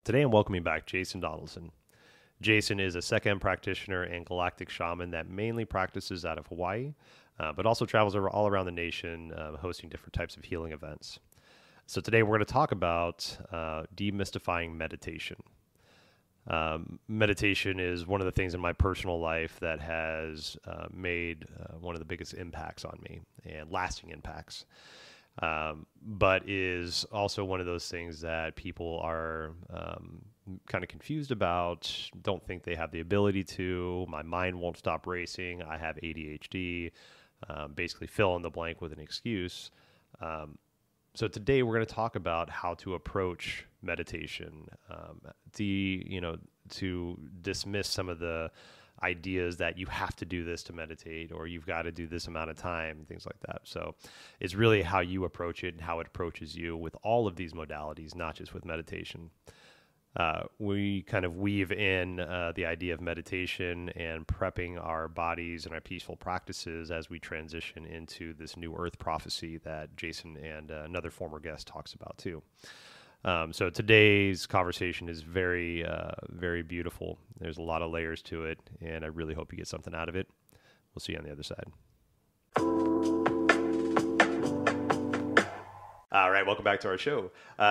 Today I'm welcoming back Jason Donaldson. Jason is a second practitioner and galactic shaman that mainly practices out of Hawaii, but also travels all around the nation hosting different types of healing events. So today we're going to talk about demystifying meditation. Meditation is one of the things in my personal life that has made one of the biggest impacts on me and lasting impacts. But is also one of those things that people are kind of confused about, don't think they have the ability to. My mind won't stop racing. I have ADHD. Basically fill in the blank with an excuse. So today we're going to talk about how to approach meditation, to dismiss some of the ideas that you have to do this to meditate or you've got to do this amount of time, things like that. So it's really how you approach it and how it approaches you with all of these modalities, not just with meditation. We kind of weave in the idea of meditation and prepping our bodies and our peaceful practices as we transition into this new earth prophecy that Jason and another former guest talks about too. So today's conversation is very, very beautiful. There's a lot of layers to it, and I really hope you get something out of it. We'll see you on the other side. All right, welcome back to our show.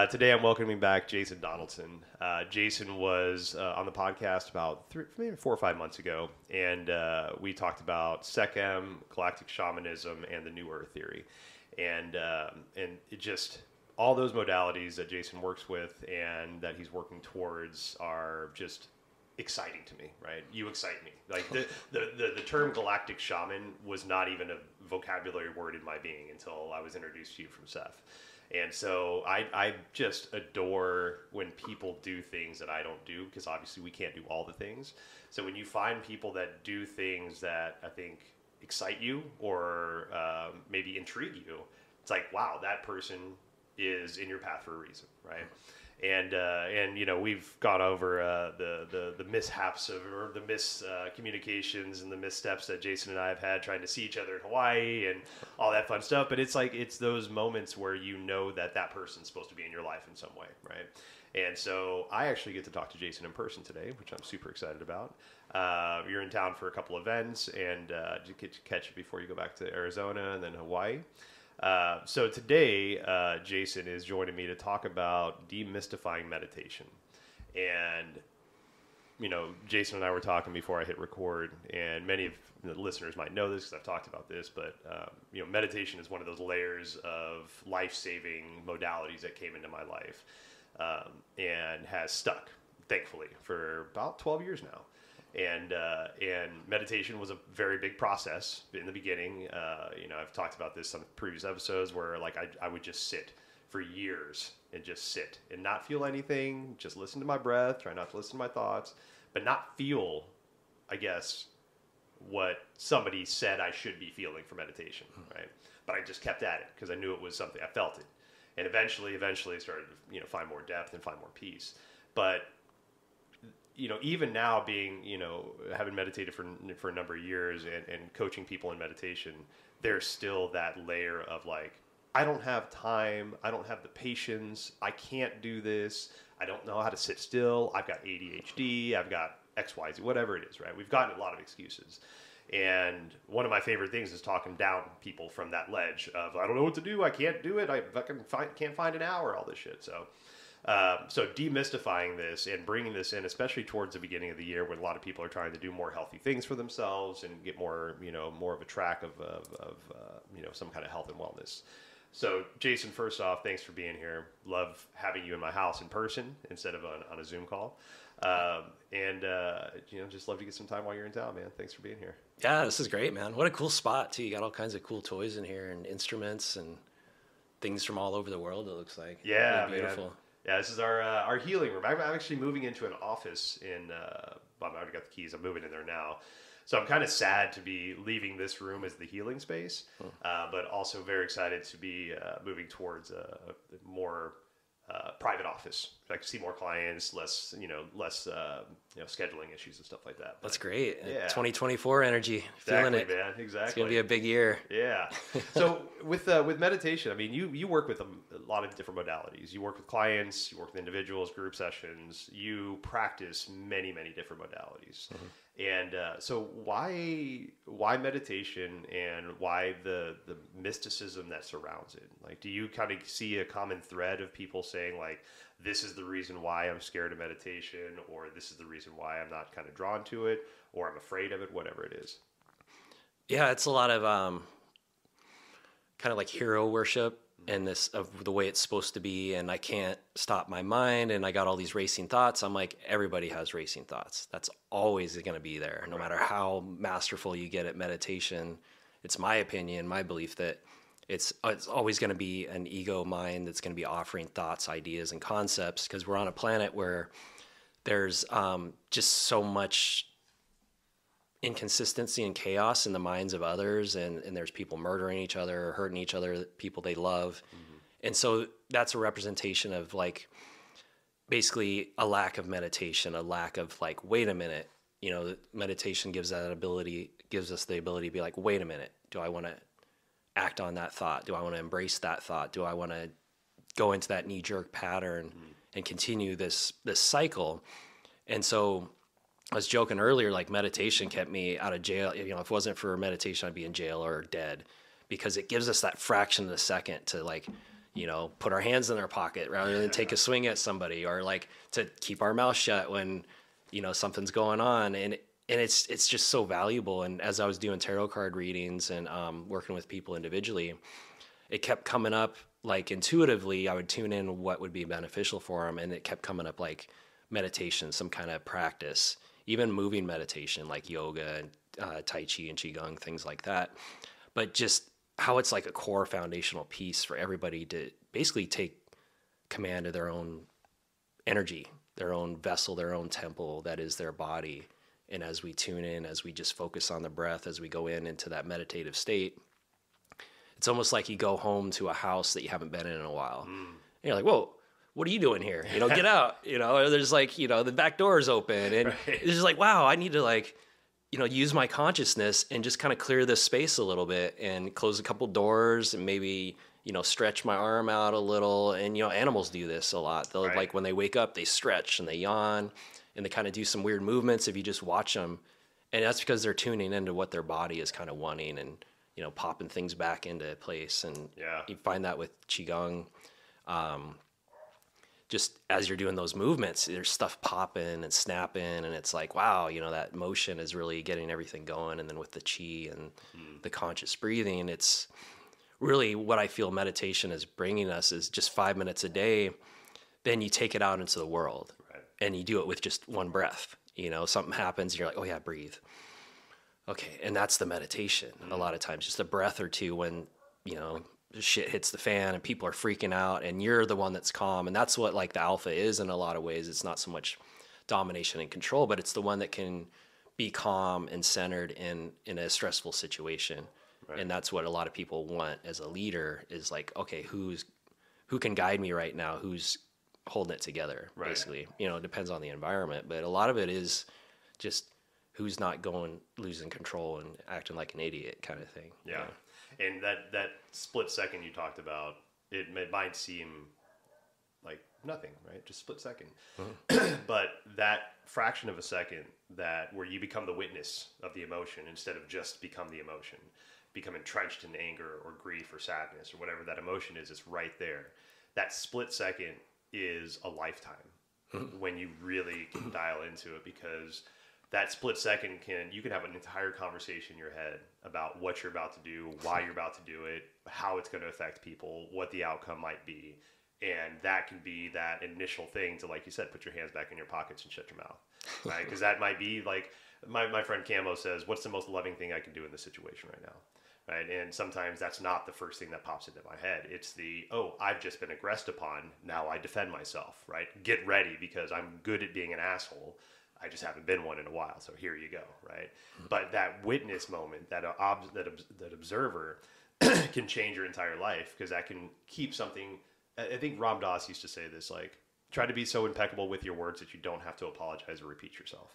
Today I'm welcoming back Jason Donaldson. Jason was on the podcast about maybe 4 or 5 months ago, and we talked about Sechem, galactic shamanism, and the New Earth theory. And it just, all those modalities that Jason works with and that he's working towards are just exciting to me, right? You excite me. Like the term galactic shaman was not even a vocabulary word in my being until I was introduced to you from Seth. And so I just adore when people do things that I don't do, because obviously we can't do all the things. So when you find people that do things that I think excite you or maybe intrigue you, it's like, wow, that person is in your path for a reason, right? And you know, we've gone over the mishaps or the miscommunications and the missteps that Jason and I have had trying to see each other in Hawaii and all that fun stuff. But it's like, it's those moments where you know that that person's supposed to be in your life in some way, right? And so I actually get to talk to Jason in person today, which I'm super excited about. You're in town for a couple events, and you get to catch it before you go back to Arizona and then Hawaii. So today, Jason is joining me to talk about demystifying meditation. And, you know, Jason and I were talking before I hit record, and many of the listeners might know this because I've talked about this, but, you know, meditation is one of those layers of life-saving modalities that came into my life, and has stuck, thankfully, for about 12 years now. And meditation was a very big process in the beginning. You know, I've talked about this on previous episodes where like I would just sit for years and just sit and not feel anything, just listen to my breath, try not to listen to my thoughts, but not feel, I guess, what somebody said I should be feeling for meditation, right? But I just kept at it because I knew it was something, I felt it. And eventually I started to, you know, find more depth and find more peace. But you know, even now being, you know, having meditated for a number of years and coaching people in meditation, there's still that layer of like, I don't have time. I don't have the patience. I can't do this. I don't know how to sit still. I've got ADHD. I've got XYZ, whatever it is, right? We've gotten a lot of excuses. And one of my favorite things is talking down people from that ledge of, I don't know what to do. I can't do it. I fucking can't find an hour, all this shit. So demystifying this and bringing this in, especially towards the beginning of the year when a lot of people are trying to do more healthy things for themselves and get more, you know, more of a track of you know, some kind of health and wellness. So Jason, first off, thanks for being here. Love having you in my house in person instead of on a Zoom call. You know, just love to get some time while you're in town, man. Thanks for being here. Yeah, this is great, man. What a cool spot too. You got all kinds of cool toys in here and instruments and things from all over the world, it looks like. Yeah, really beautiful. Man. Yeah, this is our healing room. I'm actually moving into an office in, I've already got the keys. I'm moving in there now. So I'm kind of sad to be leaving this room as the healing space, but also very excited to be moving towards a more private office I see more clients, less scheduling issues and stuff like that. That's great. Yeah. 2024 energy. Feeling Exactly, it. man. Exactly. It's going to be a big year. Yeah. So with meditation, I mean, you work with a lot of different modalities. You work with clients, you work with individuals, group sessions. You practice many, many different modalities. And so why meditation, and why the mysticism that surrounds it? Like, do you kind of see a common thread of people saying like, this is the reason why I'm scared of meditation, or this is the reason why I'm not kind of drawn to it, or I'm afraid of it, whatever it is? Yeah, it's a lot of kind of like hero worship, and this of the way it's supposed to be, and I can't stop my mind, and I got all these racing thoughts. I'm like, everybody has racing thoughts. That's always going to be there, no matter how masterful you get at meditation. It's my opinion, my belief that it's always going to be an ego mind that's going to be offering thoughts, ideas, and concepts, because we're on a planet where there's just so much inconsistency and chaos in the minds of others, and there's people murdering each other or hurting each other, people they love. And so that's a representation of like basically a lack of meditation, a lack of like, wait a minute, meditation gives us the ability to be like, wait a minute, do I want to act on that thought? Do I want to embrace that thought? Do I want to go into that knee-jerk pattern and continue this cycle? And so I was joking earlier, like meditation kept me out of jail. If it wasn't for meditation, I'd be in jail or dead, because it gives us that fraction of a second to like, put our hands in our pocket rather than take a swing at somebody, or like to keep our mouth shut when, something's going on. And it's just so valuable. And as I was doing tarot card readings and working with people individually, it kept coming up like intuitively. I would tune in what would be beneficial for them, and it kept coming up like meditation, some kind of practice, even moving meditation like yoga and Tai Chi and Qigong, things like that. But just how it's like a core foundational piece for everybody to basically take command of their own energy, their own vessel, their own temple that is their body. And as we tune in, as we just focus on the breath, as we go into that meditative state, it's almost like you go home to a house that you haven't been in a while. And you're like, whoa, what are you doing here? Get out, or there's like, the back door is open, and it's just like, wow, I need to like, use my consciousness and just kind of clear this space a little bit and close a couple doors and maybe, stretch my arm out a little. And, animals do this a lot. They'll like when they wake up, they stretch and they yawn and they kind of do some weird movements if you just watch them. And that's because they're tuning into what their body is kind of wanting and, popping things back into place. And you find that with Qigong. Just as you're doing those movements, there's stuff popping and snapping, and it's like, wow, that motion is really getting everything going. And then with the Qi and the conscious breathing, it's really what I feel meditation is bringing us is just 5 minutes a day. Then you take it out into the world, and you do it with just one breath. Something happens, and you're like, oh yeah, breathe. Okay, and that's the meditation. A lot of times, just a breath or two when, shit hits the fan and people are freaking out, and you're the one that's calm. And that's what like the alpha is in a lot of ways. It's not so much domination and control, but it's the one that can be calm and centered in a stressful situation. And that's what a lot of people want as a leader is like, okay, who can guide me right now? Who's holding it together, basically. It depends on the environment, but a lot of it is just who's not losing control and acting like an idiot kind of thing. Yeah. And that split second you talked about, it might seem like nothing, right? Just split second. But that fraction of a second where you become the witness of the emotion instead of just become the emotion, become entrenched in anger or grief or sadness or whatever that emotion is, it's right there. That split second is a lifetime when you really can dial into it, because that split second you can have an entire conversation in your head about what you're about to do, why you're about to do it, how it's going to affect people, what the outcome might be. And that can be that initial thing to, like you said, put your hands back in your pockets and shut your mouth, right? Because that might be like, my friend Camo says, what's the most loving thing I can do in this situation right now? Right? And sometimes that's not the first thing that pops into my head. It's I've just been aggressed upon. Now I defend myself, right? Get ready, because I'm good at being an asshole. I just haven't been one in a while. So here you go. Right. But that witness moment, that observer can change your entire life, because that can keep something. I think Ram Dass used to say this, like, try to be so impeccable with your words that you don't have to apologize or repeat yourself.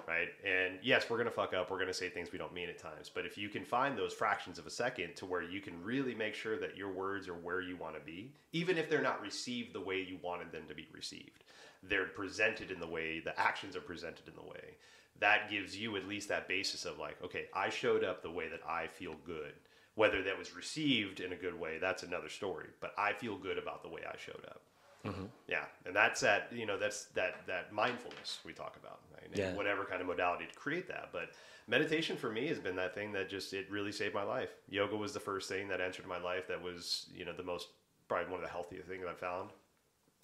Right. And yes, we're going to fuck up. We're going to say things we don't mean at times. But if you can find those fractions of a second to where you can really make sure that your words are where you want to be, even if they're not received the way you wanted them to be received, they're presented in the way, the actions are presented in the way, that gives you at least that basis of like, okay, I showed up the way that I feel good. Whether that was received in a good way, that's another story. But I feel good about the way I showed up. Mm-hmm. Yeah, and that's that. That's that mindfulness we talk about, right? Yeah. Whatever kind of modality to create that. But meditation for me has been that thing that it really saved my life. Yoga was the first thing that entered my life that was the most, probably one of the healthiest things I found,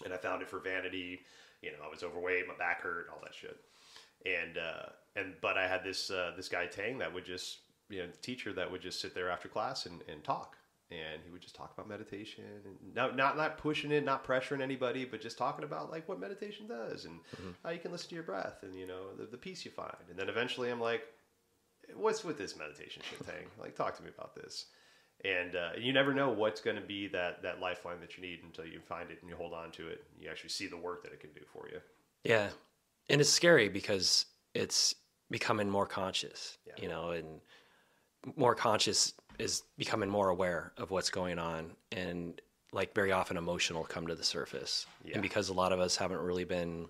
and I found it for vanity. I was overweight, my back hurt, all that shit, but I had this guy Tang that would just teacher that would just sit there after class and talk. And he would just talk about meditation, and not pushing it, not pressuring anybody, but just talking about like what meditation does and how you can listen to your breath and the peace you find. And then eventually I'm like, what's with this meditation shit thing? Like, talk to me about this. And you never know what's going to be that lifeline that you need until you find it and you hold on to it. And you actually see the work that it can do for you. Yeah, and it's scary because it's becoming more conscious, and more conscious is becoming more aware of what's going on, and like very often emotion will come to the surface. And because a lot of us haven't really been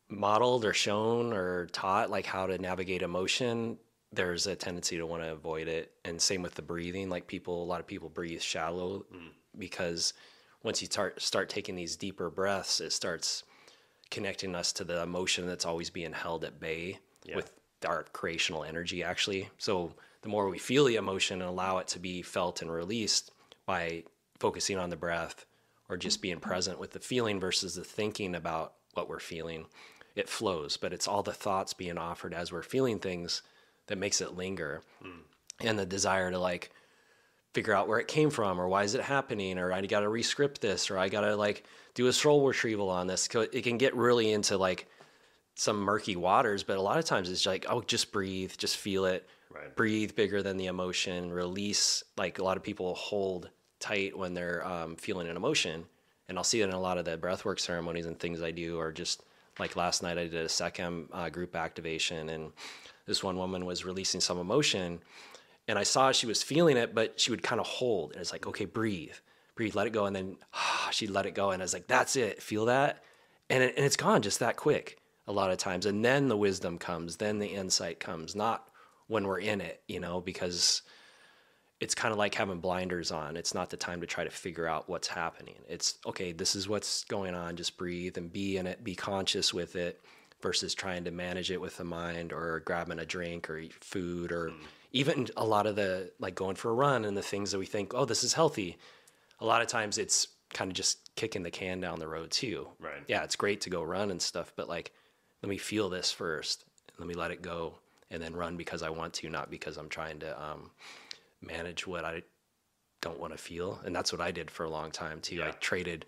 modeled or shown or taught like how to navigate emotion, there's a tendency to want to avoid it. And same with the breathing. Like a lot of people breathe shallow because once you start taking these deeper breaths, it starts connecting us to the emotion that's always being held at bay with our creational energy, actually. So the more we feel the emotion and allow it to be felt and released by focusing on the breath or just being present with the feeling versus the thinking about what we're feeling, it flows. But it's all the thoughts being offered as we're feeling things that makes it linger. And the desire to like figure out where it came from, or why is it happening, or I got to re-script this, or I got to like do a scroll retrieval on this. It can get really into like some murky waters, but a lot of times it's like, oh, just breathe, just feel it. Right. Breathe bigger than the emotion, release. Like a lot of people hold tight when they're feeling an emotion. And I'll see it in a lot of the breathwork ceremonies and things I do, or just like last night I did a second group activation, and this one woman was releasing some emotion, and I saw she was feeling it, but she would kind of hold. And it's like, okay, breathe, let it go. And then she'd let it go. And I was like, that's it. Feel that. And it's gone just that quick a lot of times. And then the wisdom comes, then the insight comes, not when we're in it, because it's kind of like having blinders on. It's not the time to try to figure out what's happening. It's, okay, this is what's going on. Just breathe and be in it, be conscious with it, versus trying to manage it with the mind or grabbing a drink or eat food, or even a lot of the, like going for a run and the things that we think, oh, this is healthy. A lot of times it's kind of just kicking the can down the road too. Right. Yeah, it's great to go run and stuff, but like, let me feel this first. Let me let it go and then run because I want to, not because I'm trying to manage what I don't want to feel. And that's what I did for a long time too. Yeah. I traded,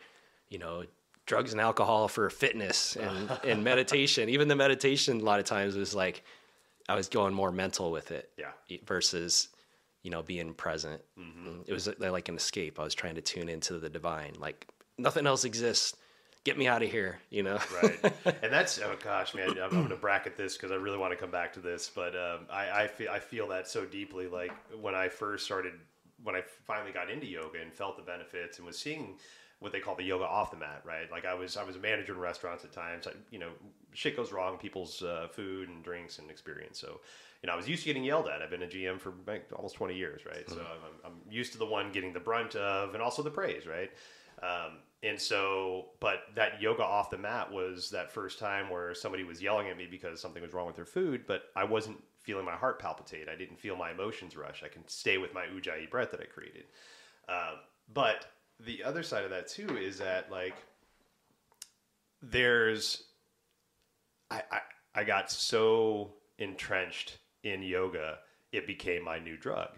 drugs and alcohol for fitness and meditation. Even the meditation a lot of times was like, I was going more mental with it versus, being present. It was like an escape. I was trying to tune into the divine, like nothing else exists. Get me out of here, Right. And that's, oh gosh, man, I'm going to bracket this because I really want to come back to this, but I feel that so deeply. Like when I finally got into yoga and felt the benefits and was seeing what they call the yoga off the mat, right? Like I was a manager in restaurants at times. Shit goes wrong, people's food and drinks and experience. So, I was used to getting yelled at. I've been a GM for almost 20 years, right? So I'm used to the one getting the brunt of, and also the praise, right? But that yoga off the mat was that first time where somebody was yelling at me because something was wrong with their food, but I wasn't feeling my heart palpitate. I didn't feel my emotions rush. I can stay with my ujjayi breath that I created. But the other side of that too is that like I got so entrenched in yoga, it became my new drug.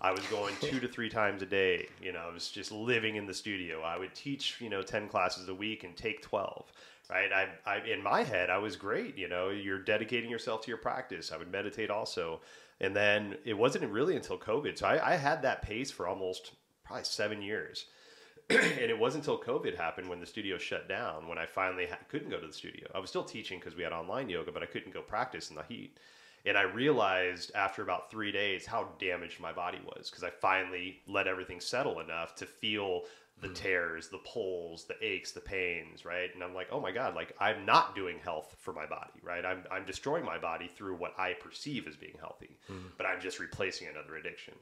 I was going 2 to 3 times a day. I was just living in the studio. I would teach, 10 classes a week and take 12, right? I in my head, I was great. You're dedicating yourself to your practice. I would meditate also. And then it wasn't really until COVID. So I had that pace for almost probably 7 years. And it wasn't until COVID happened when the studio shut down when I finally couldn't go to the studio. I was still teaching because we had online yoga, but I couldn't go practice in the heat. And I realized after about 3 days how damaged my body was, because I finally let everything settle enough to feel the tears, the pulls, the aches, the pains, right? And I'm like, oh my God, like I'm not doing health for my body, right? I'm destroying my body through what I perceive as being healthy, but I'm just replacing another addiction,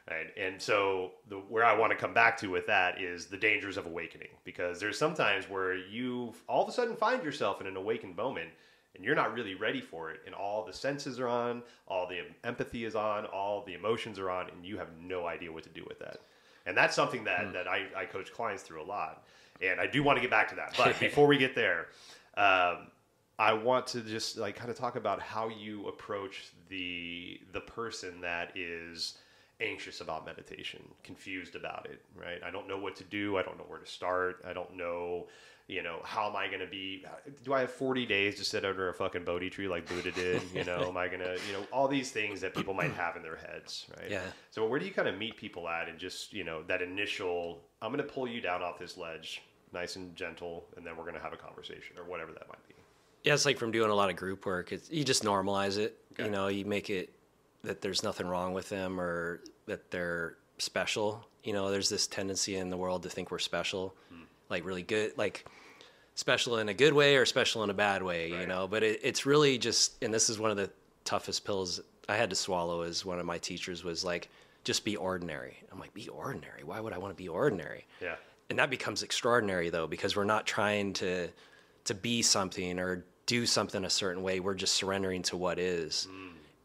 right? And so where I want to come back to with that is the dangers of awakening, because there's sometimes where you all of a sudden find yourself in an awakened moment and you're not really ready for it, and all the senses are on, all the empathy is on, all the emotions are on, and you have no idea what to do with that. And that's something that I coach clients through a lot. And I do want to get back to that. But before we get there, I want to just like kind of talk about how you approach the person that is anxious about meditation, confused about it, right? I don't know what to do. I don't know where to start. I don't know, how am I going to be, do I have 40 days to sit under a fucking Bodhi tree like Buddha did? Am I going to, all these things that people might have in their heads, right? Yeah. So where do you kind of meet people at and just, that initial, I'm going to pull you down off this ledge, nice and gentle, and then we're going to have a conversation or whatever that might be. Yeah, it's like from doing a lot of group work, you just normalize it. Okay. You make it that there's nothing wrong with them or that they're special. There's this tendency in the world to think we're special, like really good, like special in a good way or special in a bad way, right. But it's really just, and this is one of the toughest pills I had to swallow, as one of my teachers was like, just be ordinary. I'm like, be ordinary? Why would I want to be ordinary? Yeah. And that becomes extraordinary though, because we're not trying to be something or do something a certain way. We're just surrendering to what is.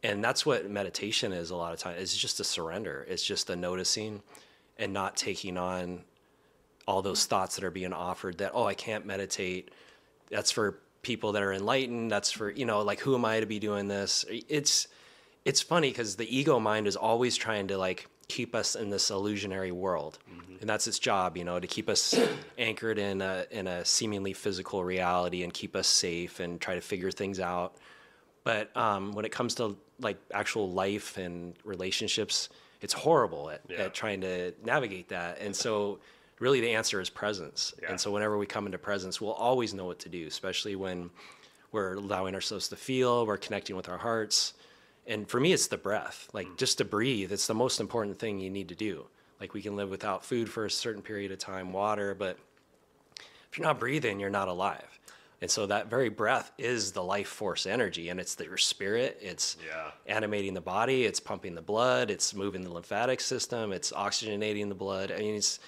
And that's what meditation is a lot of times. It's just a surrender. It's just a noticing and not taking on all those thoughts that are being offered that, I can't meditate. That's for people that are enlightened. That's for, like, who am I to be doing this? It's funny because the ego mind is always trying to like keep us in this illusionary world. And that's its job, to keep us anchored in a seemingly physical reality and keep us safe and try to figure things out. But when it comes to like actual life and relationships, it's horrible at trying to navigate that. And so really the answer is presence. Yeah. And so whenever we come into presence, we'll always know what to do, especially when we're allowing ourselves to feel, we're connecting with our hearts. And for me, it's the breath, like just to breathe. It's the most important thing you need to do. Like we can live without food for a certain period of time, water, but if you're not breathing, you're not alive. And so that very breath is the life force energy, and it's your spirit. It's animating the body. It's pumping the blood. It's moving the lymphatic system. It's oxygenating the blood. I mean, it's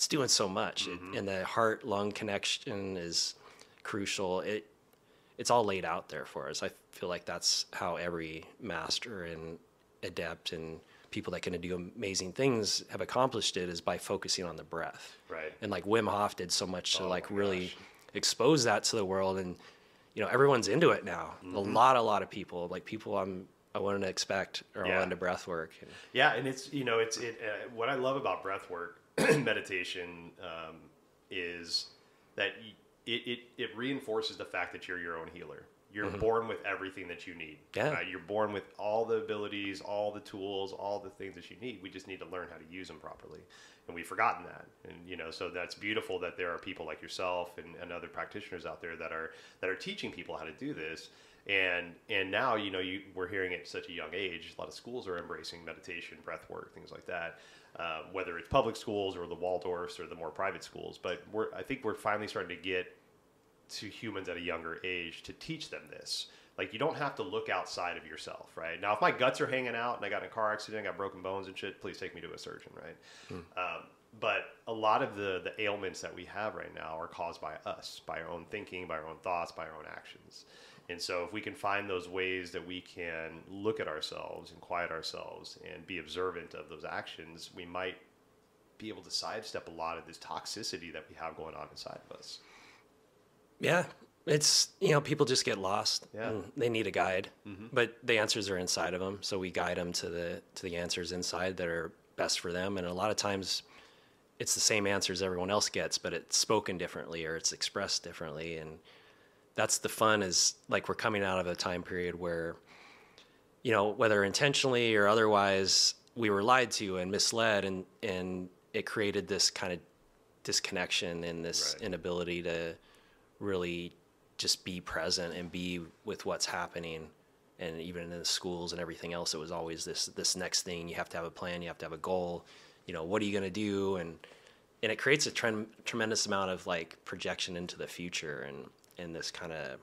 doing so much. And the heart-lung connection is crucial. It's all laid out there for us. I feel like that's how every master and adept and people that can do amazing things have accomplished it, is by focusing on the breath. Right. And like Wim Hof did so much to really expose that to the world, and everyone's into it now. A lot of people, like people I wouldn't expect are all into breath work. And it's what I love about breath work meditation is that it reinforces the fact that you're your own healer. You're born with everything that you need. Yeah. Right? You're born with all the abilities, all the tools, all the things that you need. We just need to learn how to use them properly. And we've forgotten that. And, so that's beautiful that there are people like yourself and other practitioners out there that are teaching people how to do this. And now, we're hearing it at such a young age. A lot of schools are embracing meditation, breath work, things like that. Whether it's public schools or the Waldorfs or the more private schools. But I think we're finally starting to get to humans at a younger age to teach them this. Like, you don't have to look outside of yourself, right? Now, if my guts are hanging out and I got in a car accident, I got broken bones and shit, please take me to a surgeon, right? But a lot of the ailments that we have right now are caused by us, by our own thinking, by our own thoughts, by our own actions. And so if we can find those ways that we can look at ourselves and quiet ourselves and be observant of those actions, we might be able to sidestep a lot of this toxicity that we have going on inside of us. Yeah. It's, people just get lost. Yeah. They need a guide, but the answers are inside of them. So we guide them to the answers inside that are best for them. And a lot of times it's the same answers everyone else gets, but it's spoken differently or it's expressed differently. And that's the fun, is like we're coming out of a time period where, whether intentionally or otherwise, we were lied to and misled, and it created this kind of disconnection and this inability to really just be present and be with what's happening. And even in the schools and everything else, it was always this next thing. You have to have a plan. You have to have a goal. You know, what are you going to do? And it creates a tremendous amount of like projection into the future and this kind of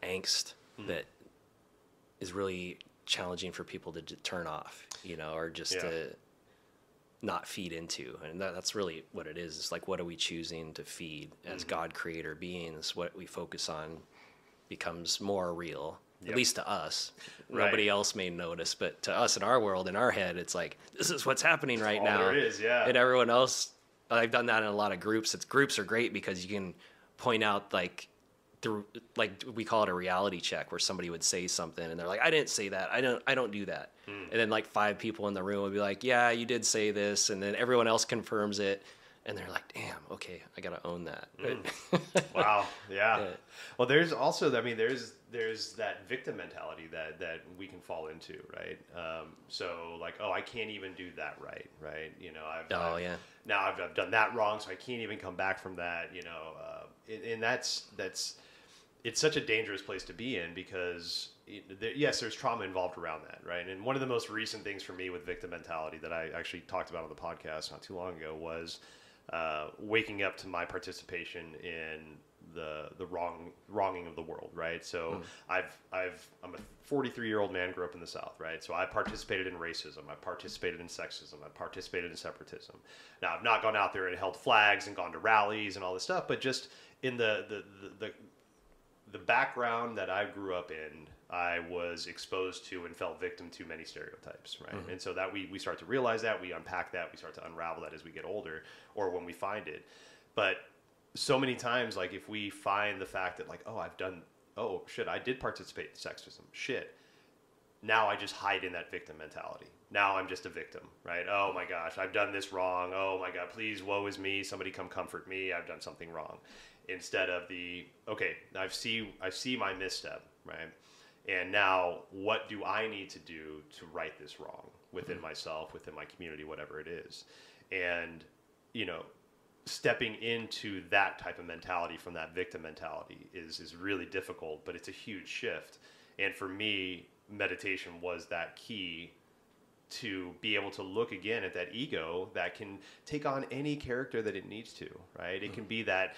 angst that is really challenging for people to turn off, you know, or just to not feed into. And that's really what it is. It's like, what are we choosing to feed as God creator beings? What we focus on becomes more real, at least to us. Nobody else may notice, but to us in our world, in our head, it's like, this is what's happening right now. There is, And everyone else, I've done that in a lot of groups. Groups are great because you can point out like we call it a reality check, where somebody would say something and they're like, I didn't say that. I don't do that. And then like 5 people in the room would be like, yeah, you did say this. And then everyone else confirms it. And they're like, damn, okay, I got to own that. Wow. Yeah. Well, there's also, I mean, there's that victim mentality that we can fall into, right? So like, oh, I can't even do that right? You know, now I've done that wrong, so I can't even come back from that, you know. And that's it's such a dangerous place to be in, because yes, there's trauma involved around that, right? And one of the most recent things for me with victim mentality that I actually talked about on the podcast not too long ago was waking up to my participation in the wronging of the world, right? So I'm a 43-year-old man, grew up in the South, right? So I participated in racism, I participated in sexism, I participated in separatism. Now I've not gone out there and held flags and gone to rallies and all this stuff, but just in the background that I grew up in, I was exposed to and fell victim to many stereotypes, right? And so that we start to realize that, we unpack that, we start to unravel that as we get older, or when we find it. But so many times, like if we find the fact that like, oh shit, I did participate in sexism, shit. Now I just hide in that victim mentality. Now I'm just a victim, right? Oh my gosh, I've done this wrong. Oh my God, please, woe is me. Somebody come comfort me. I've done something wrong. Instead of I see my misstep, right? And now what do I need to do to right this wrong within myself, within my community, whatever it is? And, you know, stepping into that type of mentality from that victim mentality is really difficult, but it's a huge shift. And for me, meditation was that key to be able to look again at that ego that can take on any character that it needs to, right? It can be that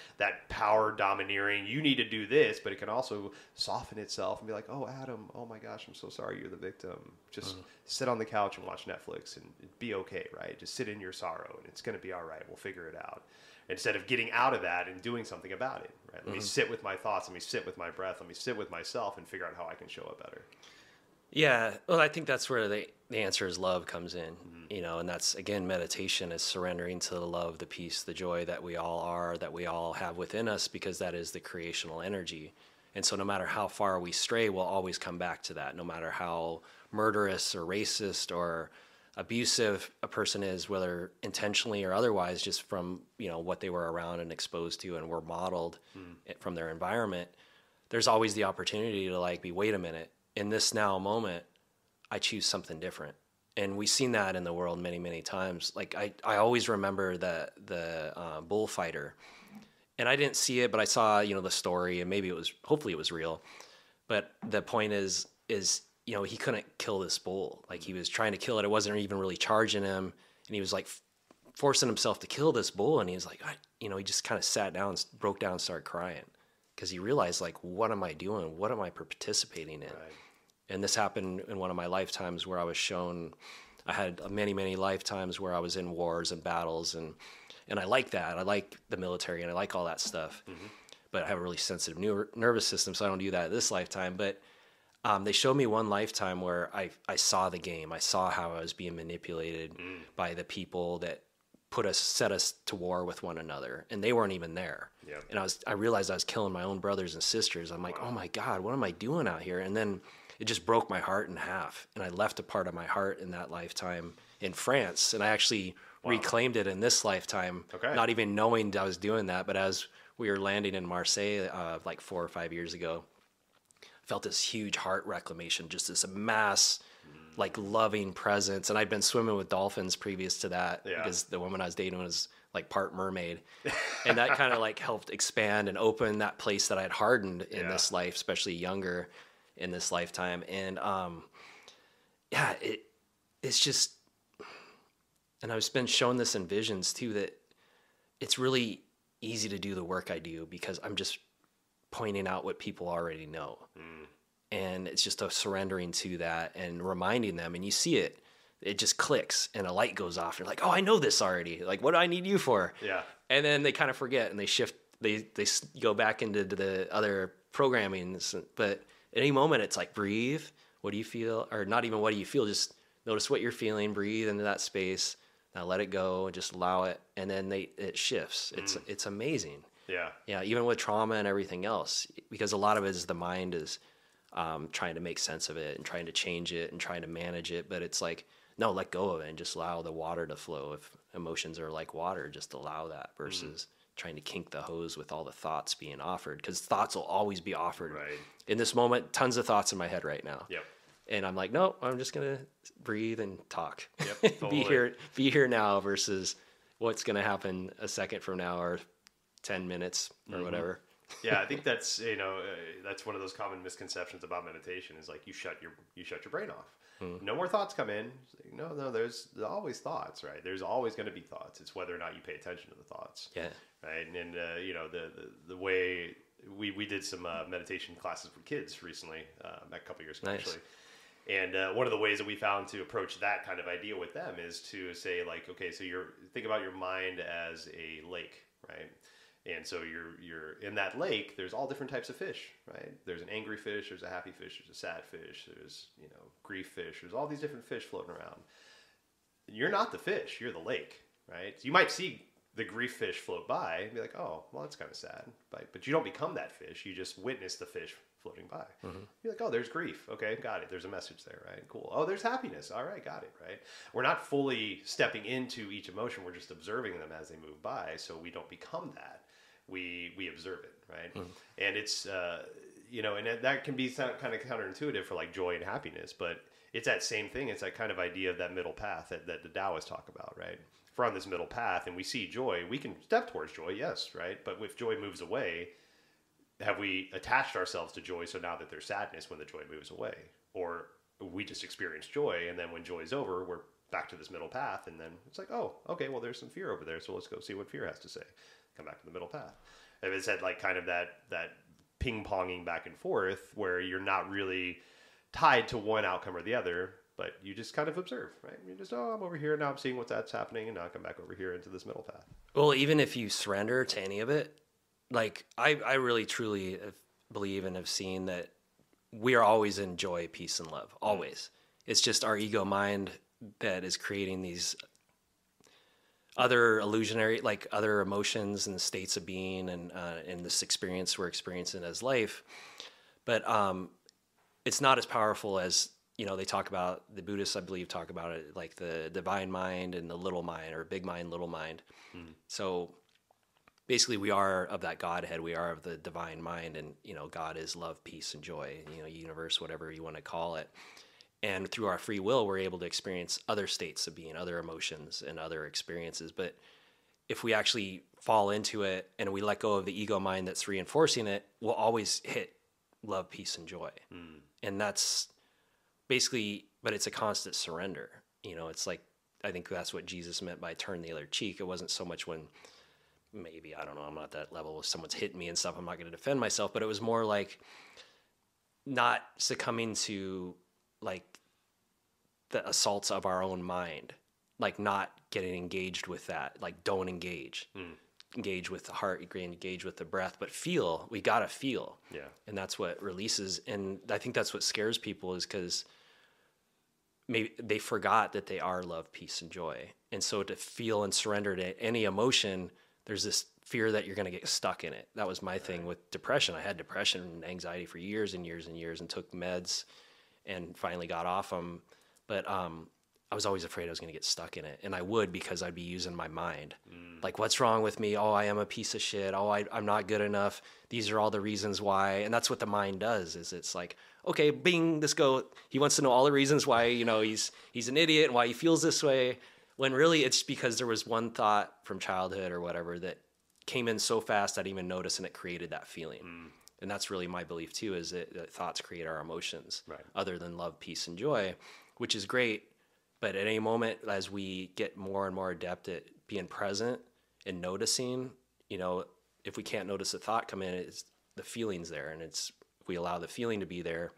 power domineering, you need to do this, but it can also soften itself and be like, oh, Adam, oh my gosh, I'm so sorry you're the victim. Just sit on the couch and watch Netflix and be okay, right? Just sit in your sorrow and it's going to be all right. We'll figure it out. Instead of getting out of that and doing something about it, right? Let me sit with my thoughts. Let me sit with my breath. Let me sit with myself and figure out how I can show up better. Yeah, well, I think that's where the answer is love comes in, you know, and that's, again, meditation is surrendering to the love, the peace, the joy that we all are, that we all have within us, because that is the creational energy. And so no matter how far we stray, we'll always come back to that, no matter how murderous or racist or abusive a person is, whether intentionally or otherwise, just from, you know, what they were around and exposed to and were modeled from their environment. There's always the opportunity to like wait a minute, in this now moment, I choose something different. And we've seen that in the world many, many times. Like I always remember the bullfighter, and I didn't see it, but I saw, you know, the story, and hopefully it was real. But the point is, you know, he couldn't kill this bull. Like he was trying to kill it. It wasn't even really charging him. And he was like forcing himself to kill this bull. And he was like, you know, he just kind of sat down, broke down and started crying, because he realized, like, what am I doing? What am I participating in? Right. And this happened in one of my lifetimes where I was shown, I had many, many lifetimes where I was in wars and battles. And I like that. I like the military and I like all that stuff. But I have a really sensitive nervous system, so I don't do that this lifetime. But they showed me one lifetime where I saw the game. I saw how I was being manipulated by the people that set us to war with one another, and they weren't even there. Yep. And I realized I was killing my own brothers and sisters. I'm like, oh my God, what am I doing out here? And then it just broke my heart in half. And I left a part of my heart in that lifetime in France. And I actually reclaimed it in this lifetime, not even knowing I was doing that. But as we were landing in Marseille like 4 or 5 years ago, I felt this huge heart reclamation, just this mass, like loving presence. And I'd been swimming with dolphins previous to that because the woman I was dating was like part mermaid. And that kind of like helped expand and open that place that I had hardened in this life, especially younger in this lifetime. And yeah, it's just, and I've been shown this in visions too, that it's really easy to do the work I do because I'm just pointing out what people already know. And it's just a surrendering to that and reminding them, and you see it. It just clicks and a light goes off. You're like, oh, I know this already. Like, what do I need you for? Yeah. And then they kind of forget and they shift. They go back into the other programming. But at any moment, it's like, breathe. What do you feel? Or not even what do you feel? Just notice what you're feeling. Breathe into that space. Now let it go and just allow it. And then it shifts. It's amazing. Yeah. Yeah. Even with trauma and everything else, because a lot of it is the mind is trying to make sense of it and trying to change it and trying to manage it. But it's like, no, let go of it and just allow the water to flow. If emotions are like water, just allow that versus trying to kink the hose with all the thoughts being offered, because thoughts will always be offered. Right. In this moment, tons of thoughts in my head right now. Yep. And I'm like, no, I'm just going to breathe and talk. Yep, totally. Be here now versus what's going to happen a second from now or 10 minutes or whatever. Yeah, I think that's, that's one of those common misconceptions about meditation is like you shut your brain off. No more thoughts come in. No, there's always thoughts, right? There's always going to be thoughts. It's whether or not you pay attention to the thoughts. Yeah. Right. And the way we did some meditation classes for kids recently, a couple years ago, actually. And one of the ways that we found to approach that kind of idea with them is to say like, okay, so think about your mind as a lake, right? And so you're in that lake, there's all different types of fish, right? There's an angry fish, there's a happy fish, there's a sad fish, there's, grief fish, there's all these different fish floating around. You're not the fish, you're the lake, right? So you might see the grief fish float by and be like, oh, well, that's kind of sad. But you don't become that fish, you just witness the fish floating by. You're like, oh, there's grief. Okay, got it. There's a message there, right? Cool. Oh, there's happiness. All right, got it, right? We're not fully stepping into each emotion, we're just observing them as they move by, so we don't become that. We observe it, right? And it's, and that can be kind of counterintuitive for like joy and happiness, but it's that same thing. It's that kind of idea of that middle path that the Taoists talk about, right? If we're on this middle path and we see joy, we can step towards joy, yes, right? But if joy moves away, have we attached ourselves to joy so now that there's sadness when the joy moves away? Or we just experience joy, and then when joy is over, we're back to this middle path, and then it's like, oh, okay, well, there's some fear over there, so let's go see what fear has to say. Come back to the middle path. If it's had like kind of that ping-ponging back and forth where you're not really tied to one outcome or the other, but you just kind of observe, right? You just, oh, I'm over here, now I'm seeing that's happening, and now I come back over here into this middle path. Well, even if you surrender to any of it, like I really truly believe and have seen that we are always in joy, peace, and love, always. It's just our ego mind that is creating these other illusionary, like other emotions and states of being and this experience we're experiencing as life. But it's not as powerful as, they talk about, the Buddhists, I believe, talk about it like the divine mind and the little mind, or big mind, little mind. So basically we are of that Godhead, we are of the divine mind, and, God is love, peace, and joy, universe, whatever you want to call it. And through our free will, we're able to experience other states of being, other emotions and other experiences. But if we actually fall into it and we let go of the ego mind that's reinforcing it, we'll always hit love, peace, and joy. And that's basically, but it's a constant surrender. It's like, I think that's what Jesus meant by turn the other cheek. It wasn't so much when maybe, I don't know, I'm not at that level, if someone's hitting me and stuff, I'm not going to defend myself, but it was more like not succumbing to like the assaults of our own mind, like not getting engaged with that, like don't engage. Engage with the heart, engage with the breath, but we gotta feel. Yeah. And that's what releases. And I think that's what scares people, is because maybe they forgot that they are love, peace, and joy. And so to feel and surrender to any emotion, there's this fear that you're going to get stuck in it. That was my thing with depression. I had depression and anxiety for years and years and years, and took meds and finally got off them. But I was always afraid I was going to get stuck in it. And I would, because I'd be using my mind. Like, what's wrong with me? Oh, I am a piece of shit. Oh, I'm not good enough. These are all the reasons why. And that's what the mind does, is it's like, okay, bing, this go. He wants to know all the reasons why, he's an idiot and why he feels this way. when really it's because there was one thought from childhood or whatever that came in so fast I didn't even notice, and it created that feeling. And that's really my belief too, is that thoughts create our emotions, Right. other than love, peace, and joy, which is great. But at any moment, as we get more and more adept at being present and noticing, if we can't notice a thought come in, it's the feeling's there. And if we allow the feeling to be there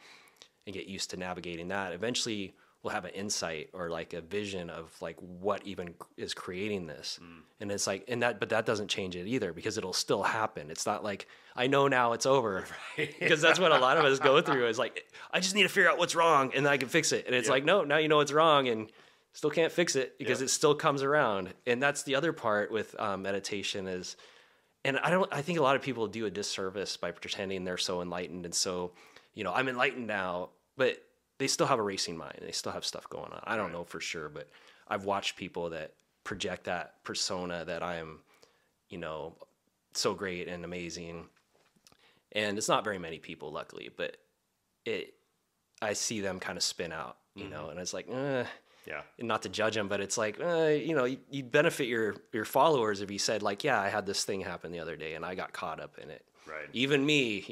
and get used to navigating that, eventually we'll have an insight or like a vision of like what even is creating this. And it's like, but that doesn't change it either, because it'll still happen. It's not like, I know now it's over, right? Because that's what a lot of us go through, is like, I just need to figure out what's wrong and then I can fix it. And it's like, no, now you know what's wrong and still can't fix it, because it still comes around. And that's the other part with meditation is, and I think a lot of people do a disservice by pretending they're so enlightened. And so, I'm enlightened now, but they still have a racing mind. They still have stuff going on. I don't know for sure, but I've watched people that project that persona that I am, so great and amazing. And it's not very many people, luckily, but I see them kind of spin out, and it's like, yeah. And not to judge them, but it's like, you'd benefit your followers if you said like, yeah, I had this thing happen the other day and I got caught up in it. Right. Even me,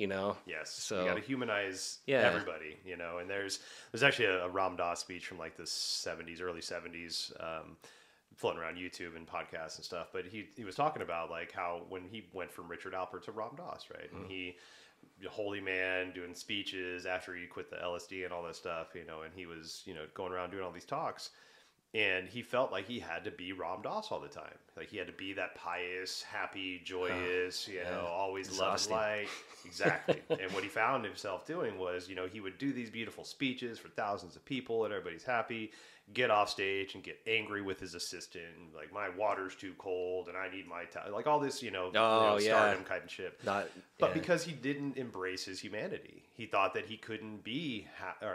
Yes. So you got to humanize everybody, and there's actually a Ram Dass speech from like the 70s, early 70s, floating around YouTube and podcasts and stuff. But he was talking about like how when he went from Richard Alpert to Ram Dass, right? And he, a holy man, doing speeches after he quit the LSD and all that stuff, and he was, going around doing all these talks. And he felt like he had to be Ram Dass all the time. Like he had to be that pious, happy, joyous, always love and light. Exactly. And what he found himself doing was, he would do these beautiful speeches for thousands of people and everybody's happy, get off stage and get angry with his assistant. Like, my water's too cold and I need my time. Like all this, stardom kind of shit. But because he didn't embrace his humanity, he thought that he couldn't be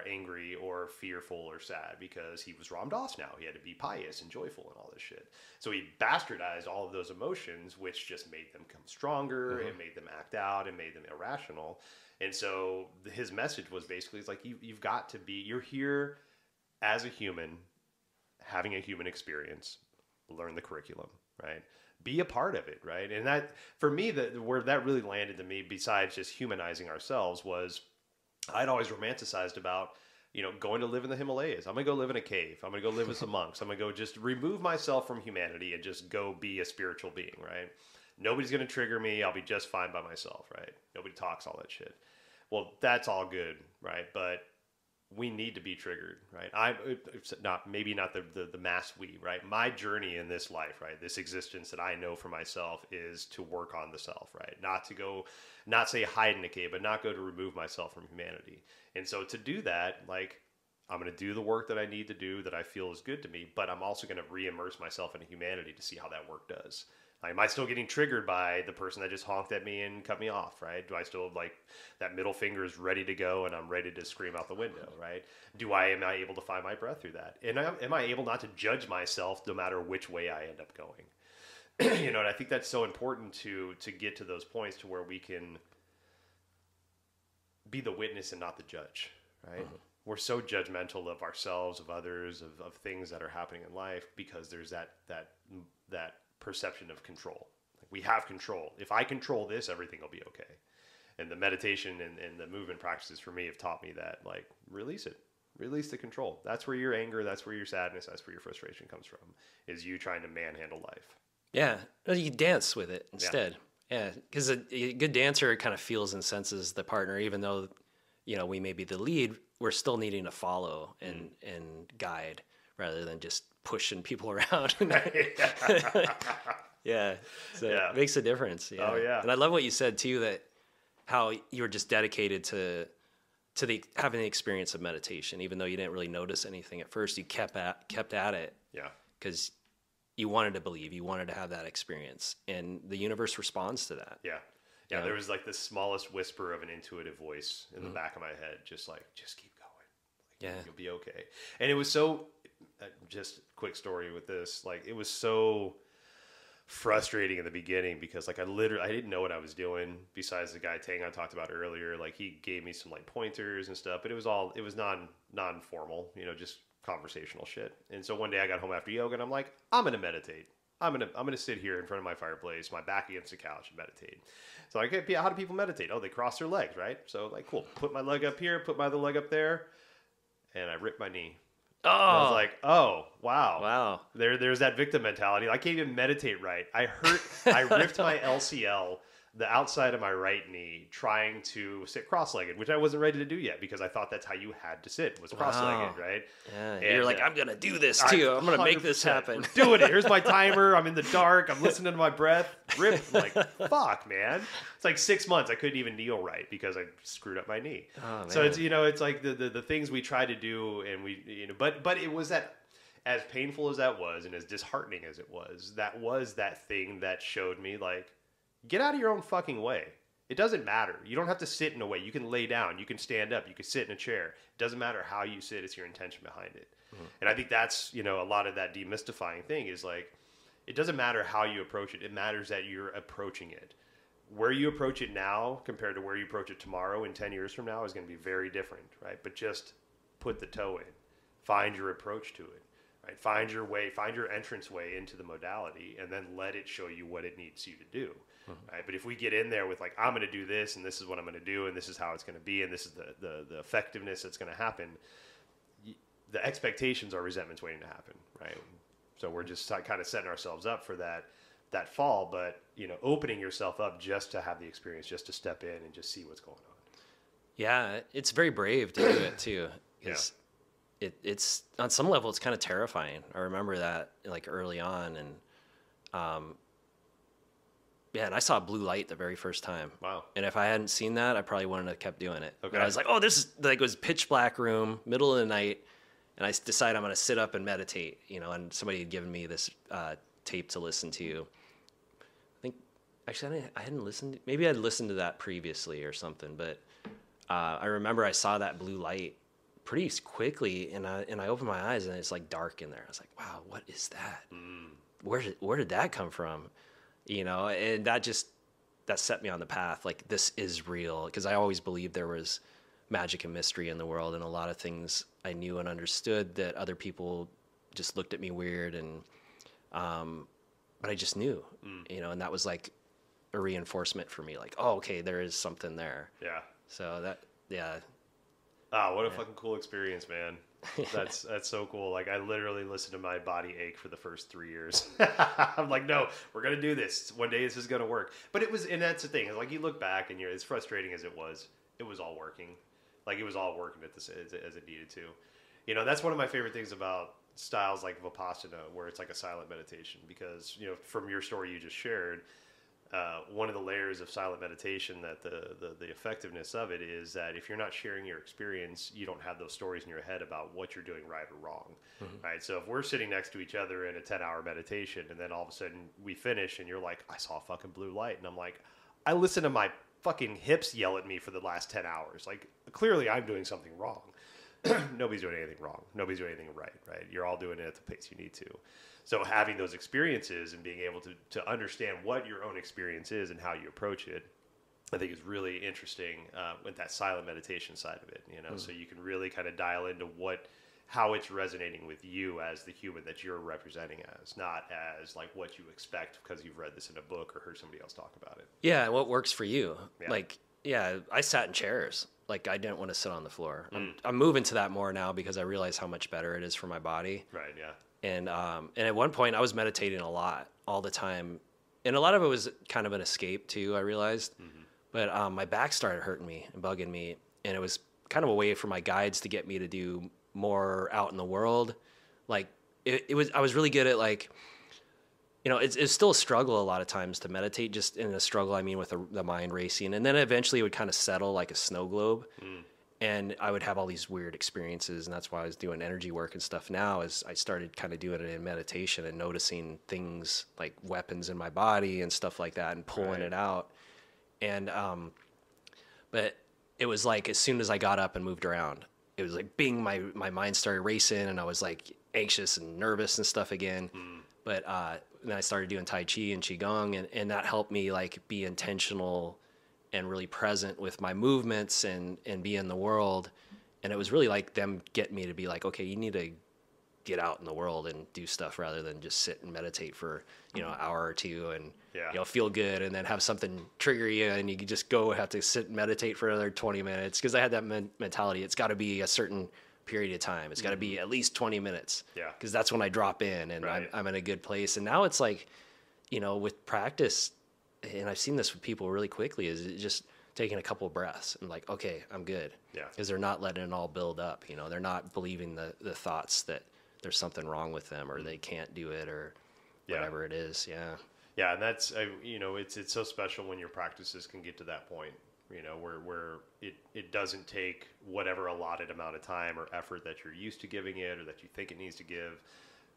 angry or fearful or sad because he was Ram Dass now. He had to be pious and joyful and all this shit. So he bastardized all of those emotions, which just made them come stronger. It made them act out and made them irrational. And so his message was basically, it's like, you've got to be, you're here as a human, having a human experience, learn the curriculum, right? Be a part of it, right? And that, for me, where that really landed to me, besides just humanizing ourselves, was I'd always romanticized about, going to live in the Himalayas. I'm going to go live in a cave. I'm going to go live with some monks. I'm going to go just remove myself from humanity and just go be a spiritual being, right? Nobody's going to trigger me. I'll be just fine by myself, right? Nobody talks, all that shit. Well, that's all good, right? But we need to be triggered, right? Maybe not the mass we, right? My journey in this life, right? This existence that I know for myself is to work on the self, right? Not say hide in a cave, but not go to remove myself from humanity. And so to do that, like, I'm going to do the work that I need to do that I feel is good to me, but I'm also going to re-immerse myself into humanity to see how that work does. Am I still getting triggered by the person that just honked at me and cut me off, right? Do I still, like, that middle finger is ready to go and I'm ready to scream out the window, right? Am I able to find my breath through that? And am I able not to judge myself no matter which way I end up going? And I think that's so important to get to those points to where we can be the witness and not the judge, right? We're so judgmental of ourselves, of others, of things that are happening in life, because there's that perception of control. Like, we have control. If I control this, everything will be okay. And the meditation and the movement practices for me have taught me that, like, release it. Release the control. That's where your anger, that's where your sadness, that's where your frustration comes from, is you trying to manhandle life. Yeah. You dance with it instead. Yeah. Because a good dancer kind of feels and senses the partner, even though, we may be the lead, we're still needing to follow and guide rather than just pushing people around. Yeah. So it makes a difference. Yeah. Oh yeah. And I love what you said too, that how you were just dedicated to having the experience of meditation, even though you didn't really notice anything at first. You kept at it. Yeah. Because you wanted to believe, you wanted to have that experience, and the universe responds to that. Yeah. Yeah. There was like the smallest whisper of an intuitive voice in the back of my head, just keep going. Like, you'll be okay. And it was so, just quick story with this, like, it was so frustrating in the beginning because, like, I didn't know what I was doing besides the guy Tang I talked about earlier. Like, he gave me some, like, pointers and stuff, but it was non-formal, just conversational shit. And so one day I got home after yoga and I'm like, I'm going to meditate. I'm gonna sit here in front of my fireplace, my back against the couch, and meditate. So like, hey, how do people meditate? Oh, they cross their legs, right? So like, cool. Put my leg up here, put my other leg up there, and I ripped my knee. Oh, and I was like, oh, wow. Wow. There's that victim mentality. I can't even meditate right. I ripped my LCL, the outside of my right knee, trying to sit cross-legged, which I wasn't ready to do yet because I thought that's how you had to sit, was cross-legged, right? Yeah, and you're like, I'm going to do this too. I'm going to make this happen. We're doing it. Here's my timer. I'm in the dark. I'm listening to my breath. Rip. I'm like, fuck, man. It's like 6 months. I couldn't even kneel right because I screwed up my knee. Oh, man. So it's, it's like the things we try to do and but it was that, as painful as that was and as disheartening as it was that thing that showed me like, get out of your own fucking way. It doesn't matter. You don't have to sit in a way. You can lay down. You can stand up. You can sit in a chair. It doesn't matter how you sit. It's your intention behind it. Mm-hmm. And I think that's, a lot of that demystifying thing is like, it doesn't matter how you approach it. It matters that you're approaching it. Where you approach it now compared to where you approach it tomorrow and 10 years from now is going to be very different, right? But just put the toe in. Find your approach to it. Right? Find your way, find your entrance way into the modality, and then let it show you what it needs you to do. Mm-hmm. Right? But if we get in there with like, I'm going to do this, and this is what I'm going to do, and this is how it's going to be, and this is the effectiveness that's going to happen, the expectations are resentments waiting to happen, right? So we're just kind of setting ourselves up for that fall, but opening yourself up just to have the experience, just to step in and just see what's going on. Yeah, it's very brave to do it too. Yeah. It's on some level, it's kind of terrifying. I remember that like early on, and and I saw blue light the very first time. Wow! And if I hadn't seen that, I probably wouldn't have kept doing it. Okay. But I was like, oh, this is like, it was pitch black room, middle of the night, and I decided I'm going to sit up and meditate. And somebody had given me this tape to listen to. I think actually I hadn't listened. Maybe I'd listened to that previously or something, but I remember I saw that blue light pretty quickly, and I opened my eyes, and it's like dark in there. I was like, wow, what is that? Where did that come from? And that set me on the path. Like, this is real, because I always believed there was magic and mystery in the world, and a lot of things I knew and understood that other people just looked at me weird, and but I just knew, and that was like a reinforcement for me. Like, oh, okay, there is something there. Yeah. So that, yeah. Oh, what a fucking cool experience, man. That's so cool. Like, I literally listened to my body ache for the first 3 years. I'm like, no, we're going to do this. One day this is going to work. But and that's the thing. It's like, you look back and as frustrating as it was all working. Like, it was all working as it needed to. That's one of my favorite things about styles like Vipassana, where it's like a silent meditation. Because, from your story you just shared, one of the layers of silent meditation, that the effectiveness of it is that if you're not sharing your experience, you don't have those stories in your head about what you're doing right or wrong, right? So if we're sitting next to each other in a 10-hour meditation, and then all of a sudden we finish and you're like, I saw a fucking blue light, and I'm like, I listened to my fucking hips yell at me for the last 10 hours. Like, clearly I'm doing something wrong. Nobody's doing anything wrong. Nobody's doing anything right? You're all doing it at the pace you need to. So having those experiences and being able to understand what your own experience is and how you approach it, I think is really interesting with that silent meditation side of it. So you can really kind of dial into how it's resonating with you as the human that you're representing as, not as like what you expect because you've read this in a book or heard somebody else talk about it. Yeah, what works for you? Yeah. Like, yeah, I sat in chairs. Like, I didn't want to sit on the floor. I'm moving to that more now because I realize how much better it is for my body. Right. Yeah. And at one point I was meditating a lot, all the time. And a lot of it was kind of an escape too, I realized. But my back started hurting me and bugging me. And it was kind of a way for my guides to get me to do more out in the world. Like, I was really good at, like, it's still a struggle a lot of times to meditate, just in a struggle, I mean, with the mind racing. And then eventually it would kind of settle like a snow globe. And I would have all these weird experiences, and that's why I was doing energy work and stuff now, is I started kind of doing it in meditation and noticing things like weapons in my body and stuff like that and pulling it out. And but it was like, as soon as I got up and moved around, it was like, bing, my mind started racing, and I was like anxious and nervous and stuff again. But then I started doing Tai Chi and Qigong, and that helped me like be intentional and really present with my movements and be in the world. And it was really like them getting me to be like, okay, you need to get out in the world and do stuff rather than just sit and meditate for, an hour or two and, feel good and then have something trigger you and you just have to sit and meditate for another 20 minutes. Cause I had that mentality. It's got to be a certain period of time. It's got to be at least 20 minutes. Yeah. Cause that's when I drop in and I'm in a good place. And now it's like, with practice, and I've seen this with people really quickly, is it just taking a couple of breaths and like, okay, I'm good. Yeah. Because they're not letting it all build up. They're not believing the thoughts that there's something wrong with them or they can't do it or whatever it is. Yeah. Yeah. And that's, it's so special when your practices can get to that point, where it doesn't take whatever allotted amount of time or effort that you're used to giving it or that you think it needs to give,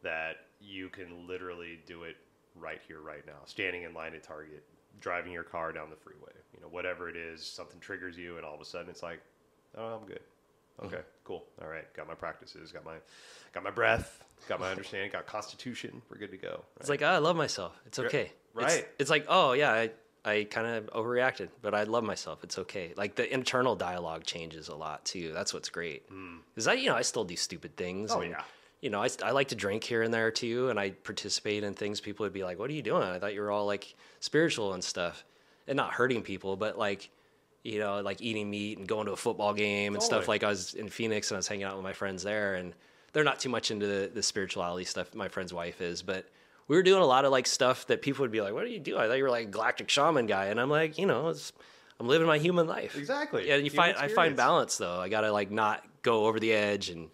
that you can literally do it right here, right now, standing in line at Target, driving your car down the freeway, whatever it is, something triggers you and all of a sudden it's like, oh, I'm good. Okay, cool. All right. Got my practices, got my breath, got my understanding, got constitution. We're good to go. Right? It's like, I love myself. It's okay. Right. It's like, oh yeah, I kind of overreacted, but I love myself. It's okay. Like the internal dialogue changes a lot too. That's what's great. Cause I still do stupid things. Oh, and, yeah. I like to drink here and there too, and I participate in things. People would be like, "What are you doing?" I thought you were all like spiritual and stuff, and not hurting people, but like, like eating meat and going to a football game and stuff. Like I was in Phoenix and I was hanging out with my friends there, and they're not too much into the spirituality stuff. My friend's wife is, but we were doing a lot of like stuff that people would be like, "What do you do?" I thought you were like a galactic shaman guy, and I'm like, I'm living my human life. Exactly. Yeah, I find balance though. I gotta like not go over the edge and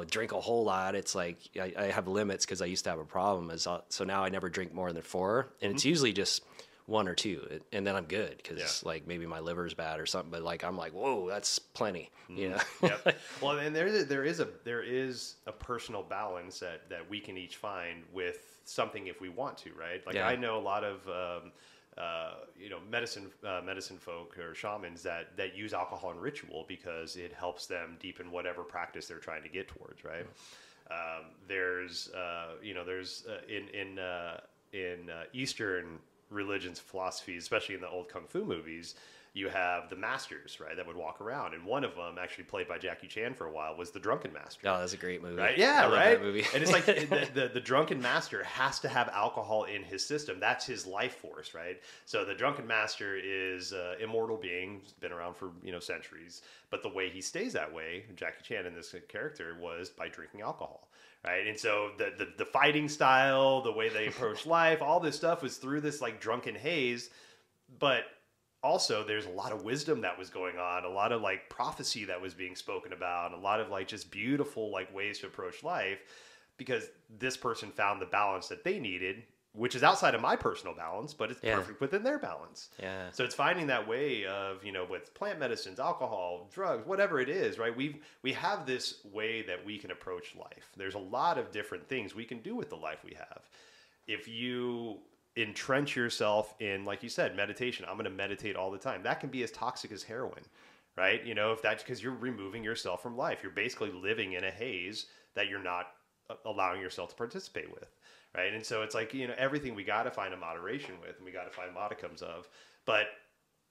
drink a whole lot. It's like I have limits because I used to have a problem. So now I never drink more than 4, and it's usually just 1 or 2, and then I'm good because like maybe my liver's bad or something. But like I'm like, whoa, that's plenty. Yep. Well, and there is a personal balance that we can each find with something if we want to, right? Like I know a lot of medicine folk or shamans that use alcohol in ritual because it helps them deepen whatever practice they're trying to get towards, right? There's in Eastern religions, philosophies, especially in the old kung fu movies, you have the masters, right, that would walk around, and one of them, actually played by Jackie Chan for a while, was the drunken master. Oh, that's a great movie. Right? Yeah, I love that movie. And it's like the drunken master has to have alcohol in his system. That's his life force, right? So the drunken master is an immortal being, been around for centuries, but the way he stays that way, Jackie Chan in this character, was by drinking alcohol. Right. And so the fighting style, the way they approach life, all this stuff was through this like drunken haze. But also there's a lot of wisdom that was going on, a lot of like prophecy that was being spoken about, a lot of like just beautiful like ways to approach life, because this person found the balance that they needed, which is outside of my personal balance, but it's perfect within their balance. Yeah. So it's finding that way of, with plant medicines, alcohol, drugs, whatever it is, right? We have this way that we can approach life. There's a lot of different things we can do with the life we have. If you entrench yourself in, like you said, meditation, I'm going to meditate all the time. That can be as toxic as heroin, right? If that's because you're removing yourself from life, you're basically living in a haze that you're not allowing yourself to participate with. Right. And so it's like, everything we got to find a moderation with, and we got to find modicums of, but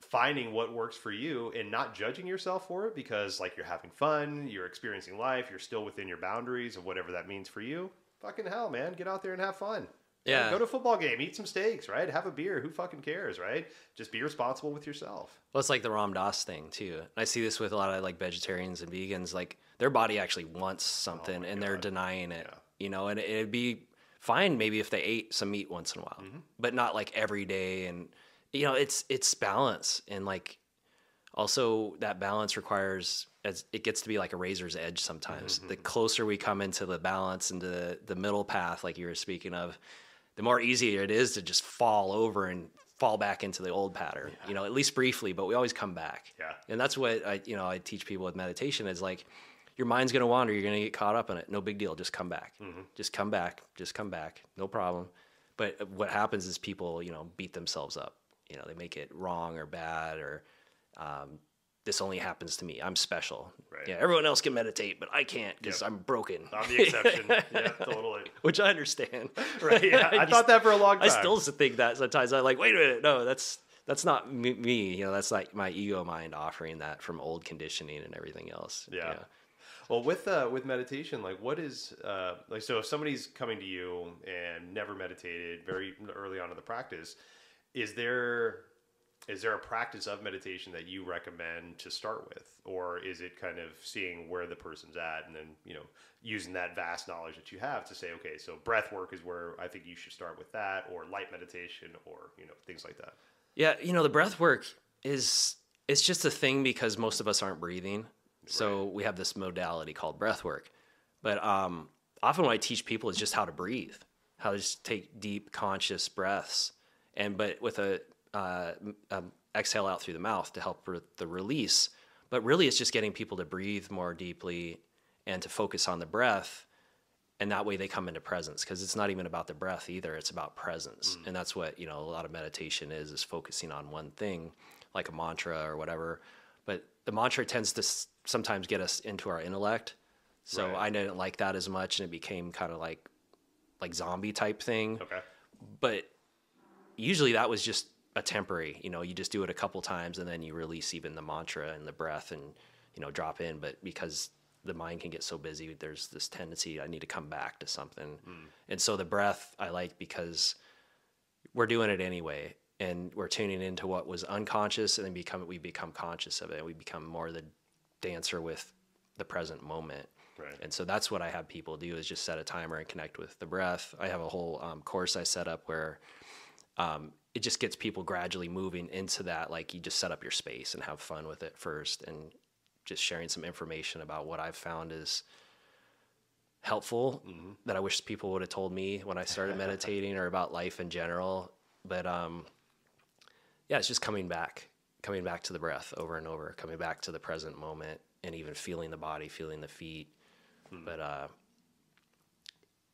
finding what works for you and not judging yourself for it, because like you're having fun, you're experiencing life, you're still within your boundaries of whatever that means for you. Fucking hell, man. Get out there and have fun. Yeah. Go to a football game, eat some steaks, right? Have a beer. Who fucking cares, right? Just be responsible with yourself. Well, it's like the Ram Dass thing too. And I see this with a lot of like vegetarians and vegans, like their body actually wants something and they're denying it, and it'd be fine maybe if they ate some meat once in a while, but not like every day. And it's balance, and like also that balance requires, as it gets to be like a razor's edge sometimes. The closer we come into the balance, into the middle path like you were speaking of, the more easier it is to just fall over and fall back into the old pattern, at least briefly, but we always come back. Yeah. And that's what I teach people with meditation is like, your mind's going to wander. You're going to get caught up in it. No big deal. Just come back. Just come back. Just come back. No problem. But what happens is people, beat themselves up. They make it wrong or bad, or this only happens to me. I'm special. Right. Yeah, everyone else can meditate, but I can't because I'm broken. I'm the exception. Yeah, totally. Which I understand. Right. Yeah. I thought that for a long time. I still think that sometimes. I'm like, wait a minute. No, that's not me. That's like my ego mind offering that from old conditioning and everything else. Yeah. Well, with meditation, like what is like so if somebody's coming to you and never meditated very early on in the practice, is there a practice of meditation that you recommend to start with, or is it kind of seeing where the person's at and then using that vast knowledge that you have to say, okay, so breath work is where I think you should start with that, or light meditation, or things like that. Yeah, the breath work it's just a thing because most of us aren't breathing. So we have this modality called breath work. But often what I teach people is just how to breathe, how to just take deep, conscious breaths, but with a exhale out through the mouth to help with the release. But really, it's just getting people to breathe more deeply and to focus on the breath. And that way they come into presence, because it's not even about the breath either. It's about presence. And that's what, a lot of meditation is focusing on one thing, like a mantra or whatever. But the mantra tends to sometimes get us into our intellect. So I didn't like that as much, and it became kind of like zombie type thing. Okay. But usually that was just a temporary, you just do it a couple times and then you release even the mantra and the breath and, drop in. But because the mind can get so busy, there's this tendency, I need to come back to something. And so the breath I like because we're doing it anyway. And we're tuning into what was unconscious, and then we become conscious of it. We become more the dancer with the present moment. Right. And so that's what I have people do, is just set a timer and connect with the breath. I have a whole course I set up where it just gets people gradually moving into that. Like, you just set up your space and have fun with it first, and just sharing some information about what I've found is helpful that I wish people would have told me when I started meditating, or about life in general. But yeah, it's just coming back to the breath over and over, coming back to the present moment, and even feeling the body, feeling the feet. But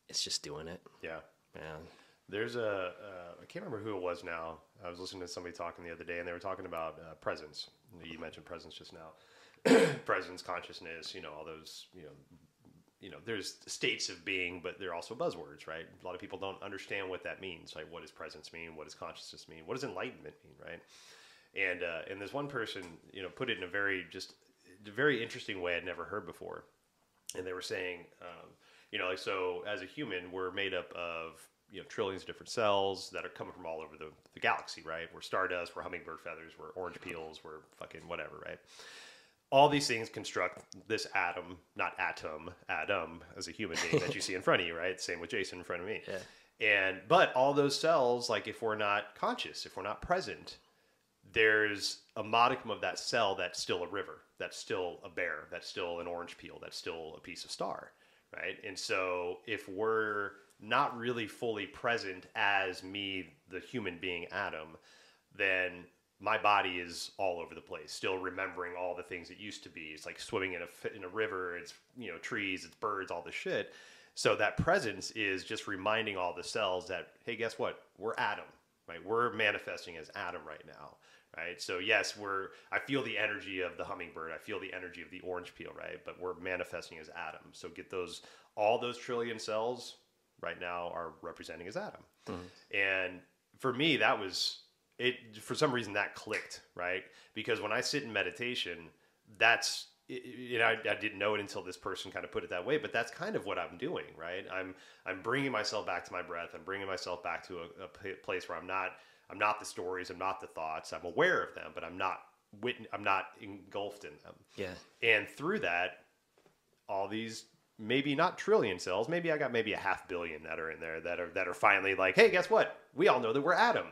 it's just doing it. Yeah. Man. There's I can't remember who it was now. I was listening to somebody talking the other day, and they were talking about presence. You mentioned presence just now. Presence, consciousness, all those, there's states of being, but they're also buzzwords, right? A lot of people don't understand what that means. Like, what does presence mean? What does consciousness mean? What does enlightenment mean, right? And this one person, put it in a very interesting way I'd never heard before. And they were saying, like, so as a human, we're made up of, trillions of different cells that are coming from all over the galaxy, right? We're stardust, we're hummingbird feathers, we're orange peels, we're fucking whatever, right? All these things construct this atom, not atom, Adam, as a human being that you see in front of you, right? Same with Jason in front of me. Yeah. But all those cells, like, if we're not conscious, if we're not present, there's a modicum of that cell that's still a river, that's still a bear, that's still an orange peel, that's still a piece of star, right? And so if we're not really fully present as me, the human being Adam, then my body is all over the place, still remembering all the things it used to be. It's like swimming in a river. It's, trees, it's birds, all the shit. So that presence is just reminding all the cells that, hey, guess what? We're Adam, right? We're manifesting as Adam right now, right? So yes, I feel the energy of the hummingbird. I feel the energy of the orange peel, right? But we're manifesting as Adam. So get all those trillion cells right now are representing as Adam. And for me, that was it. For some reason that clicked, right? Because when I sit in meditation, I didn't know it until this person kind of put it that way, but that's kind of what I'm doing, right? I'm bringing myself back to my breath. I'm bringing myself back to a place where I'm not the stories, I'm not the thoughts. I'm aware of them, but I'm not engulfed in them. Yeah. And through that, all these, maybe not trillion cells, maybe I got maybe a 500 million that are in there that are finally like, hey, guess what? We all know that we're Adam,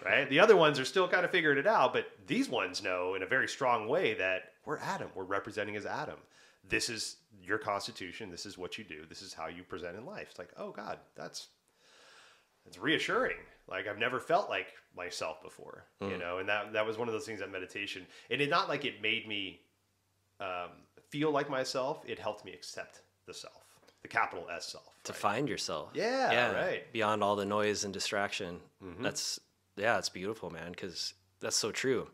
right? The other ones are still kind of figuring it out, but these ones know in a very strong way that we're Adam. We're representing as Adam. This is your constitution. This is what you do. This is how you present in life. It's like, oh God, that's reassuring. Like, I've never felt like myself before, and that was one of those things at meditation. And it's not like it made me feel like myself. It helped me accept the self, the capital S self. To find yourself. Yeah, right. Beyond all the noise and distraction. It's beautiful, man, because that's so true.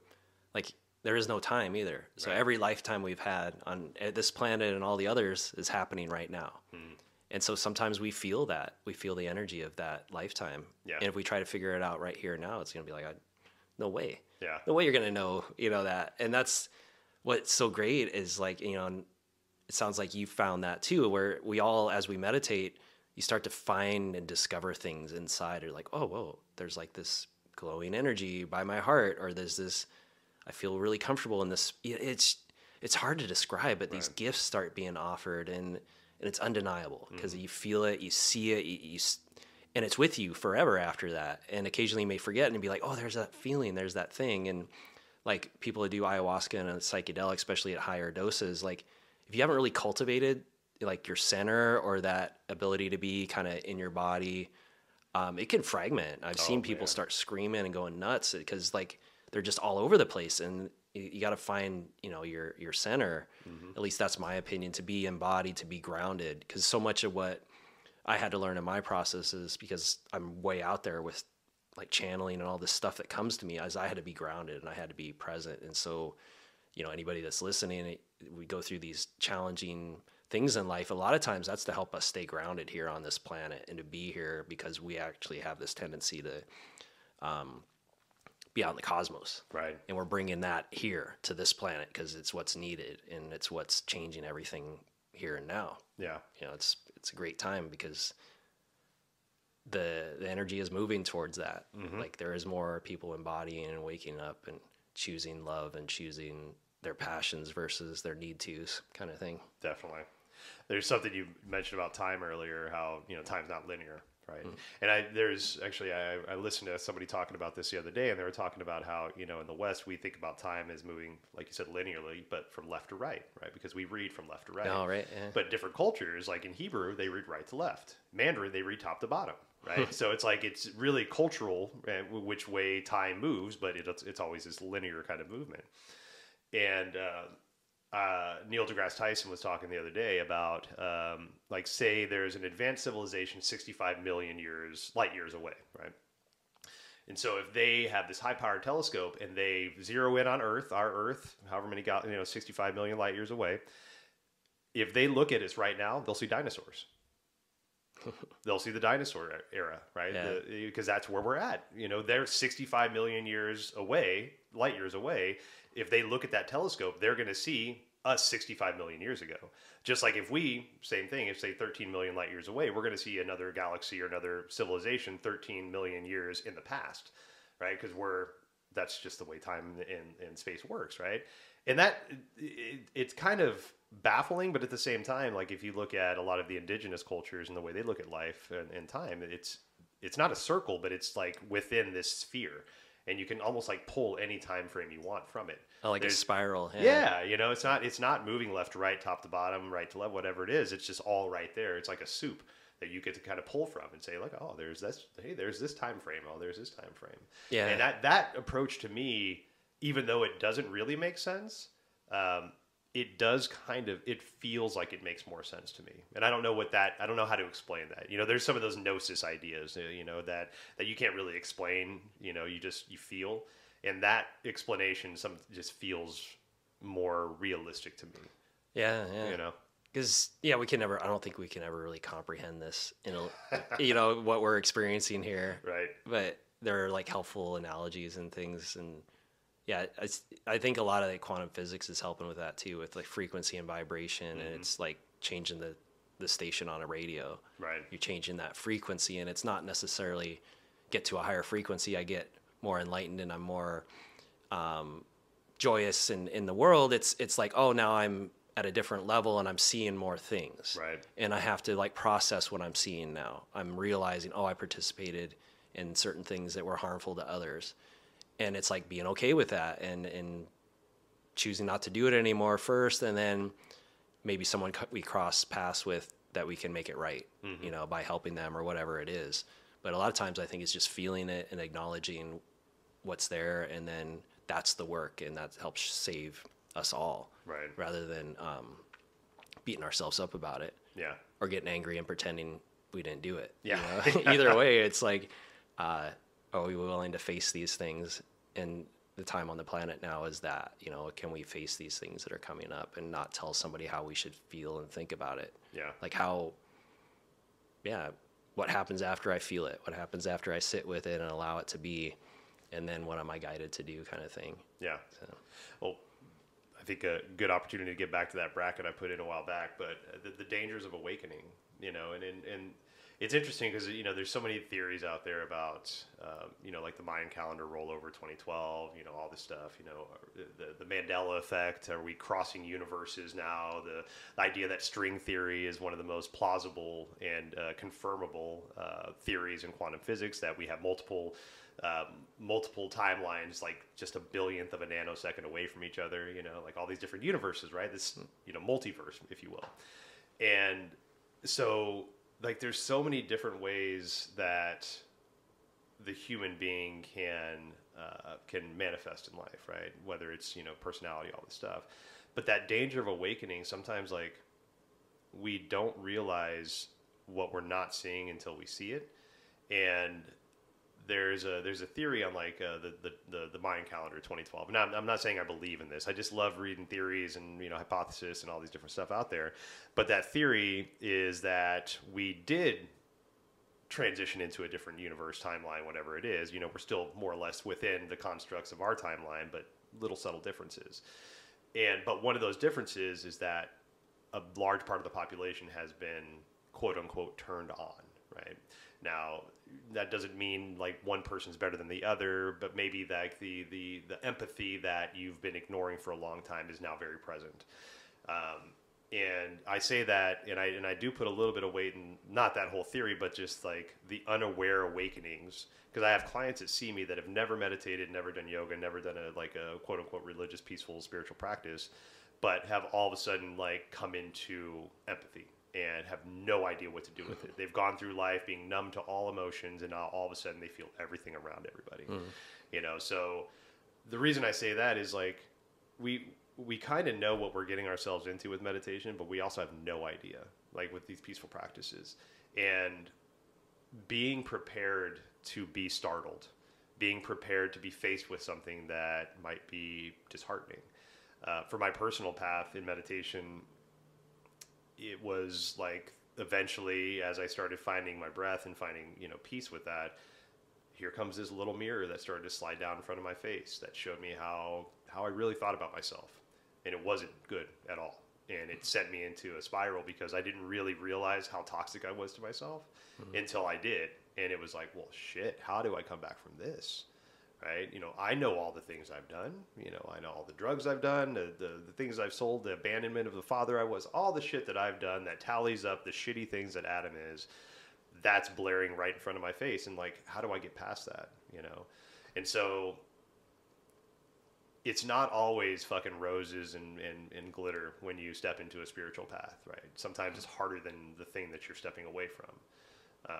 Like, there is no time either. So every lifetime we've had on this planet and all the others is happening right now. And so sometimes we feel that. We feel the energy of that lifetime. Yeah. And if we try to figure it out right here and now, it's going to be like, no way. Yeah. No way you're going to know, that. And that's what's so great is, like, it sounds like you found that too, where we all, as we meditate, you start to find and discover things inside. Or like, oh, whoa, there's like this glowing energy by my heart, or there's this, I feel really comfortable in this. It's hard to describe, but these gifts start being offered, and it's undeniable because you feel it, you see it, and it's with you forever after that. And occasionally you may forget and be like, oh, there's that feeling, there's that thing. And like people that do ayahuasca and a psychedelic, especially at higher doses, like if you haven't really cultivated like your center or that ability to be kind of in your body, it can fragment. I've seen people start screaming and going nuts because like they're just all over the place, and you got to find, your center. At least that's my opinion, to be embodied, to be grounded. Because so much of what I had to learn in my process is because I'm way out there with like channeling and all this stuff that comes to me, as I had to be grounded and I had to be present. And so, anybody that's listening, we go through these challenging things in life. A lot of times that's to help us stay grounded here on this planet and to be here, because we actually have this tendency to be out in the cosmos. Right. And we're bringing that here to this planet because it's what's needed and it's what's changing everything here and now. Yeah. It's a great time because the energy is moving towards that. Like there is more people embodying and waking up and choosing love and choosing their passions versus their need tos kind of thing. Definitely. There's something you mentioned about time earlier, how, time's not linear. Right. And I listened to somebody talking about this the other day, and they were talking about how, in the West, we think about time as moving, like you said, linearly, but from left to right, because we read from left to right. Oh, right. Yeah. But different cultures, like in Hebrew, they read right to left. Mandarin, they read top to bottom. Right. So it's like, it's really cultural which way time moves, but it's always this linear kind of movement. And, Neil deGrasse Tyson was talking the other day about, say there's an advanced civilization 65 million light years away, right? And so if they have this high-powered telescope and they zero in on Earth, our Earth, however many 65 million light years away, if they look at us right now, they'll see dinosaurs. They'll see the dinosaur era, right? Because that's where we're at. They're 65 million light years away. If they look at that telescope, they're going to see us 65 million years ago. Just like same thing, if say 13 million light years away, we're going to see another galaxy or another civilization 13 million years in the past, right? Because that's just the way time and space works, right? And it's kind of baffling, but at the same time, like if you look at a lot of the indigenous cultures and the way they look at life and time, it's not a circle, but it's like within this sphere. And you can almost like pull any time frame you want from it. Oh, like a spiral. Yeah, it's not moving left to right, top to bottom, right to left, whatever it is. It's just all right there. It's like a soup that you get to kind of pull from and say like, oh, there's this. Hey, there's this time frame. Oh, there's this time frame. Yeah. And that approach to me, even though it doesn't really make sense, it feels like it makes more sense to me. And I don't know I don't know how to explain that. There's some of those gnosis ideas, that you can't really explain, you feel. And that explanation just feels more realistic to me. Yeah. Because, I don't think we can ever really comprehend this, what we're experiencing here. Right. But there are like helpful analogies and things. And yeah, I think a lot of the quantum physics is helping with that too, with like frequency and vibration. And it's like changing the station on a radio. Right. You're changing that frequency, and it's not necessarily get to a higher frequency. I get more enlightened and I'm more joyous in the world. It's like, oh, now I'm at a different level and I'm seeing more things. Right. And I have to like process what I'm seeing now. I'm realizing, oh, I participated in certain things that were harmful to others. And it's like being okay with that and choosing not to do it anymore first. And then maybe someone we cross paths with that we can make it right, by helping them or whatever it is. But a lot of times I think it's just feeling it and acknowledging what's there. And then that's the work, and that helps save us all. Right. Rather than beating ourselves up about it. Yeah. Or getting angry and pretending we didn't do it. Yeah. Either way, it's like, are we willing to face these things? And the time on the planet now is that, can we face these things that are coming up and not tell somebody how we should feel and think about it? Yeah. Like what happens after I feel it? What happens after I sit with it and allow it to be? And then what am I guided to do, kind of thing? Yeah. So. Well, think a good opportunity to get back to that bracket I put in a while back, but the dangers of awakening, and it's interesting because, there's so many theories out there about, like the Mayan calendar rollover 2012, all this stuff, the Mandela effect. Are we crossing universes now? The idea that string theory is one of the most plausible and confirmable theories in quantum physics, that we have multiple timelines, like just a billionth of a nanosecond away from each other, like all these different universes, right? This, multiverse, if you will. And so, like, there's so many different ways that the human being can manifest in life, right? Whether it's, personality, all this stuff. But that danger of awakening, sometimes, like, we don't realize what we're not seeing until we see it. And there's a theory on, like, the Mayan calendar 2012. And I'm not saying I believe in this. I just love reading theories and, hypothesis and all these different stuff out there. But that theory is that we did transition into a different universe, timeline, whatever it is. We're still more or less within the constructs of our timeline, but little subtle differences. But one of those differences is that a large part of the population has been, quote unquote, turned on, right? Now, that doesn't mean like one person's better than the other, but maybe like the empathy that you've been ignoring for a long time is now very present. And I say that, and I do put a little bit of weight in not that whole theory, but just like the unaware awakenings. Because I have clients that see me that have never meditated, never done yoga, never done a quote unquote religious, peaceful, spiritual practice, but have all of a sudden like come into empathy and have no idea what to do with it. They've gone through life being numb to all emotions, and now all of a sudden they feel everything around everybody. So the reason I say that is like we kind of know what we're getting ourselves into with meditation, but we also have no idea, like with these peaceful practices. And being prepared to be startled, being prepared to be faced with something that might be disheartening. For my personal path in meditation, it was like eventually, as I started finding my breath and finding, peace with that, here comes this little mirror that started to slide down in front of my face that showed me how I really thought about myself. And it wasn't good at all. And it sent me into a spiral because I didn't really realize how toxic I was to myself until I did. And it was like, well, shit, how do I come back from this? Right? I know all the things I've done. I know all the drugs I've done, the things I've sold, the abandonment of the father I was, all the shit that I've done that tallies up the shitty things that Adam is, that's blaring right in front of my face. And like, how do I get past that? And so it's not always fucking roses and glitter when you step into a spiritual path, right? Sometimes it's harder than the thing that you're stepping away from.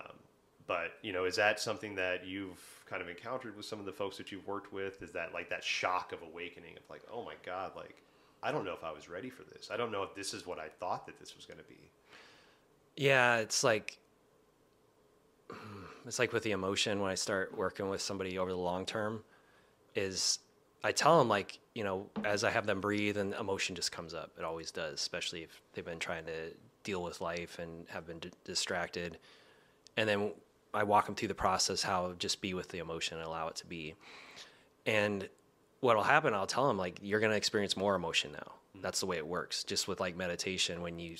But, is that something that you've kind of encountered with some of the folks that you've worked with? Is that like that shock of awakening of like, oh my God, like, I don't know if I was ready for this. I don't know if this is what I thought that this was going to be. Yeah, it's like with the emotion when I start working with somebody over the long term is I tell them like, as I have them breathe and emotion just comes up. It always does, especially if they've been trying to deal with life and have been distracted. And then I walk them through the process, how just be with the emotion and allow it to be. And what'll happen, I'll tell them like, you're going to experience more emotion now. That's the way it works. Just with like meditation, when you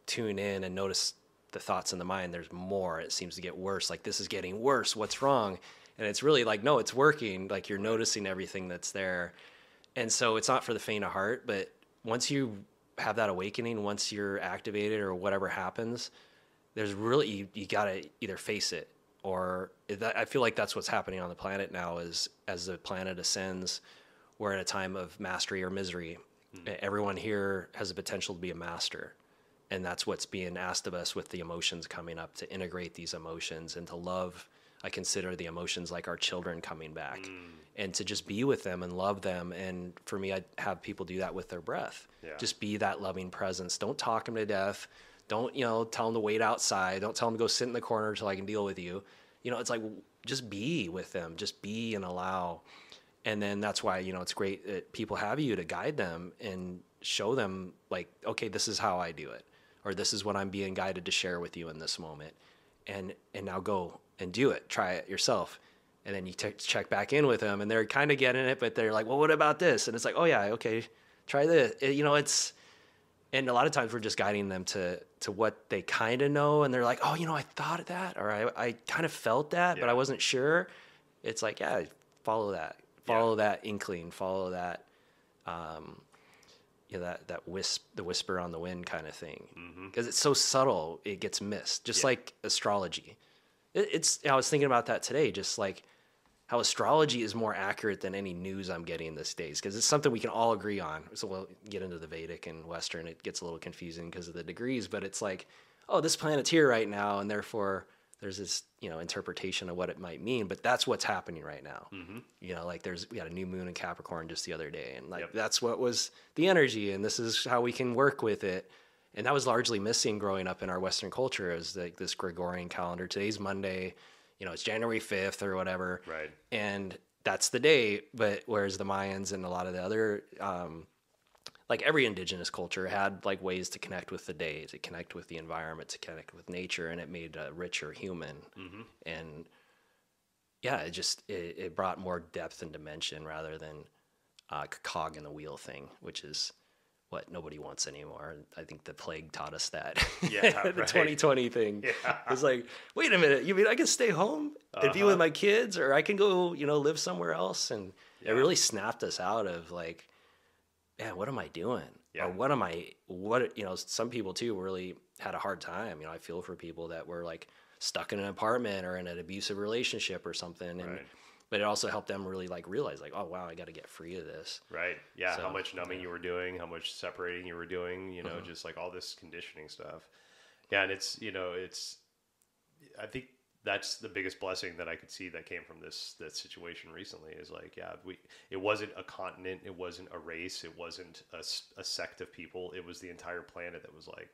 tune in and notice the thoughts in the mind, there's more. It seems to get worse. Like, this is getting worse. What's wrong? And it's really like, no, it's working. Like, you're noticing everything that's there. And so it's not for the faint of heart, but once you have that awakening, once you're activated or whatever happens, there's really, you got to either face it or I feel like that's what's happening on the planet now is as the planet ascends, we're at a time of mastery or misery. Everyone here has the potential to be a master. And that's what's being asked of us with the emotions coming up, to integrate these emotions and to love. I consider the emotions like our children coming back and to just be with them and love them. And for me, I have people do that with their breath. Yeah. Just be that loving presence. Don't talk them to death. Don't, tell them to wait outside. Don't tell them to go sit in the corner until I can deal with you. It's like, just be with them, just be and allow. And then that's why, it's great that people have you to guide them and show them like, okay, this is how I do it. Or this is what I'm being guided to share with you in this moment. And now go and do it. Try it yourself. And then you check back in with them and they're kind of getting it, but they're like, well, what about this? And it's like, oh yeah, okay. try this. And a lot of times we're just guiding them to what they kind of know. And they're like, oh, I thought of that, or I kind of felt that, but I wasn't sure. It's like, yeah, follow that inkling, follow that, the whisper on the wind kind of thing. Because it's so subtle, it gets missed. Just like astrology. I was thinking about that today, just like how astrology is more accurate than any news I'm getting these days, because it's something we can all agree on. So we'll get into the Vedic and Western. It gets a little confusing because of the degrees, but it's like, oh, this planet's here right now, and therefore there's this, interpretation of what it might mean, but that's what's happening right now. Like we had a new moon in Capricorn just the other day, and that's what was the energy, and this is how we can work with it. And that was largely missing growing up in our Western culture, is like this Gregorian calendar. Today's Monday, it's January 5th or whatever. Right. And that's the day. But whereas the Mayans and a lot of the other, like every indigenous culture had like ways to connect with the day, to connect with the environment, to connect with nature, and it made a richer human. And yeah, it brought more depth and dimension rather than a cog in the wheel thing, which is what nobody wants anymore. I think the plague taught us that. Yeah, the 2020 thing. Yeah. It's like, wait a minute, you mean I can stay home and be with my kids, or I can go, live somewhere else? And it really snapped us out of like, man, what am I doing? Yeah. Or some people too really had a hard time. I feel for people that were like stuck in an apartment or in an abusive relationship or something. And but it also helped them really like realize like, oh wow, I got to get free of this. Right. Yeah. So, how much numbing you were doing, how much separating you were doing, just like all this conditioning stuff. Yeah. And it's, I think that's the biggest blessing that I could see that came from that situation recently is like, it wasn't a continent. It wasn't a race. It wasn't a sect of people. It was the entire planet that was like,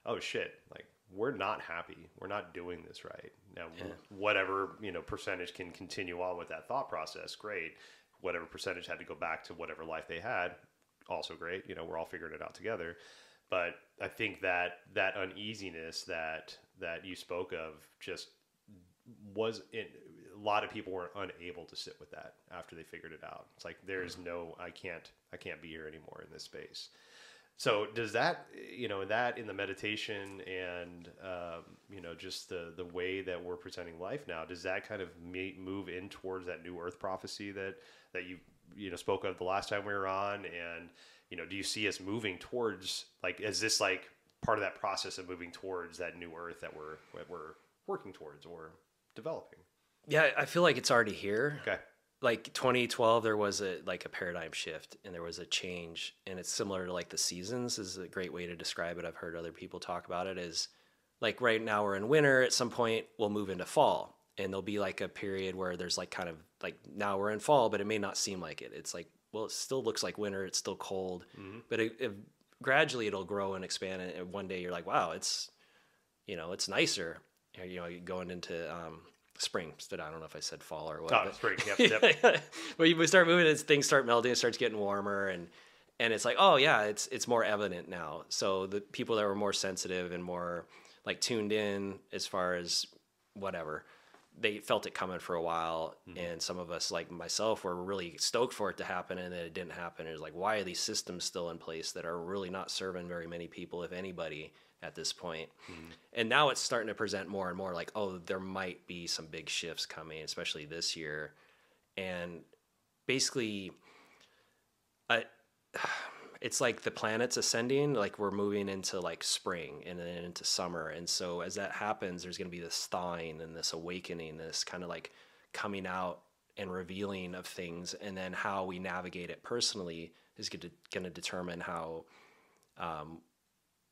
oh shit, like we're not happy. We're not doing this right. Now, whatever, percentage can continue on with that thought process, great. Whatever percentage had to go back to whatever life they had, also great. We're all figuring it out together. But I think that uneasiness that you spoke of just was a lot of people were unable to sit with that after they figured it out. It's like, there's I can't be here anymore in this space. So does that, that in the meditation and, just the way that we're presenting life now, does that kind of move in towards that new earth prophecy that you spoke of the last time we were on? And, do you see us moving towards, like, is this like part of that process of moving towards that new earth that we're working towards or developing? Yeah, I feel like it's already here. Okay. Like 2012, there was a paradigm shift and there was a change, and it's similar to like the seasons is a great way to describe it. I've heard other people talk about it as like right now we're in winter. At some point we'll move into fall, and there'll be like a period where there's like kind of like now we're in fall, but it may not seem like it. It's like, well, it still looks like winter. It's still cold, but gradually it'll grow and expand. And one day you're like, wow, it's nicer. Going into spring. I don't know if I said fall or what. Oh, spring. Yep. But we start moving as things start melting, it starts getting warmer, and it's like, oh yeah, it's more evident now. So the people that were more sensitive and more like tuned in as far as whatever, they felt it coming for a while. And some of us, like myself, were really stoked for it to happen, and then it didn't happen. It was like, why are these systems still in place that are really not serving very many people, if anybody, at this point? And now it's starting to present more and more like, oh, there might be some big shifts coming, especially this year. And basically it's like the planet's ascending, like we're moving into like spring and then into summer. And so as that happens, there's going to be this thawing and this awakening, this kind of like coming out and revealing of things. And then how we navigate it personally is going to determine how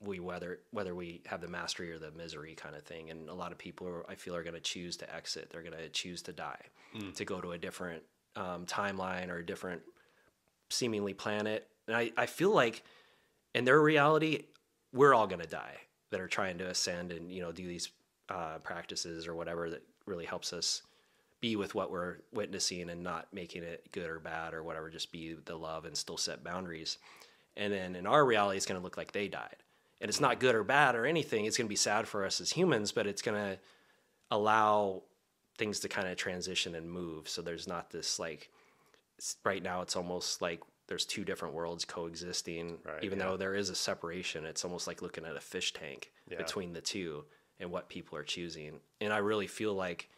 whether we have the mastery or the misery kind of thing. And a lot of people I feel are going to choose to exit. They're going to choose to die, to go to a different timeline or a different seemingly planet. And I feel like in their reality, we're all going to die that are trying to ascend and, do these practices or whatever that really helps us be with what we're witnessing and not making it good or bad or whatever, just be the love and still set boundaries. And then in our reality, it's going to look like they died. And it's not good or bad or anything. It's going to be sad for us as humans, but it's going to allow things to kind of transition and move. So there's not this like, right now it's almost like there's two different worlds coexisting, Right, even yeah. though there is a separation. It's almost like looking at a fish tank Yeah. between the two and what people are choosing. And I really feel like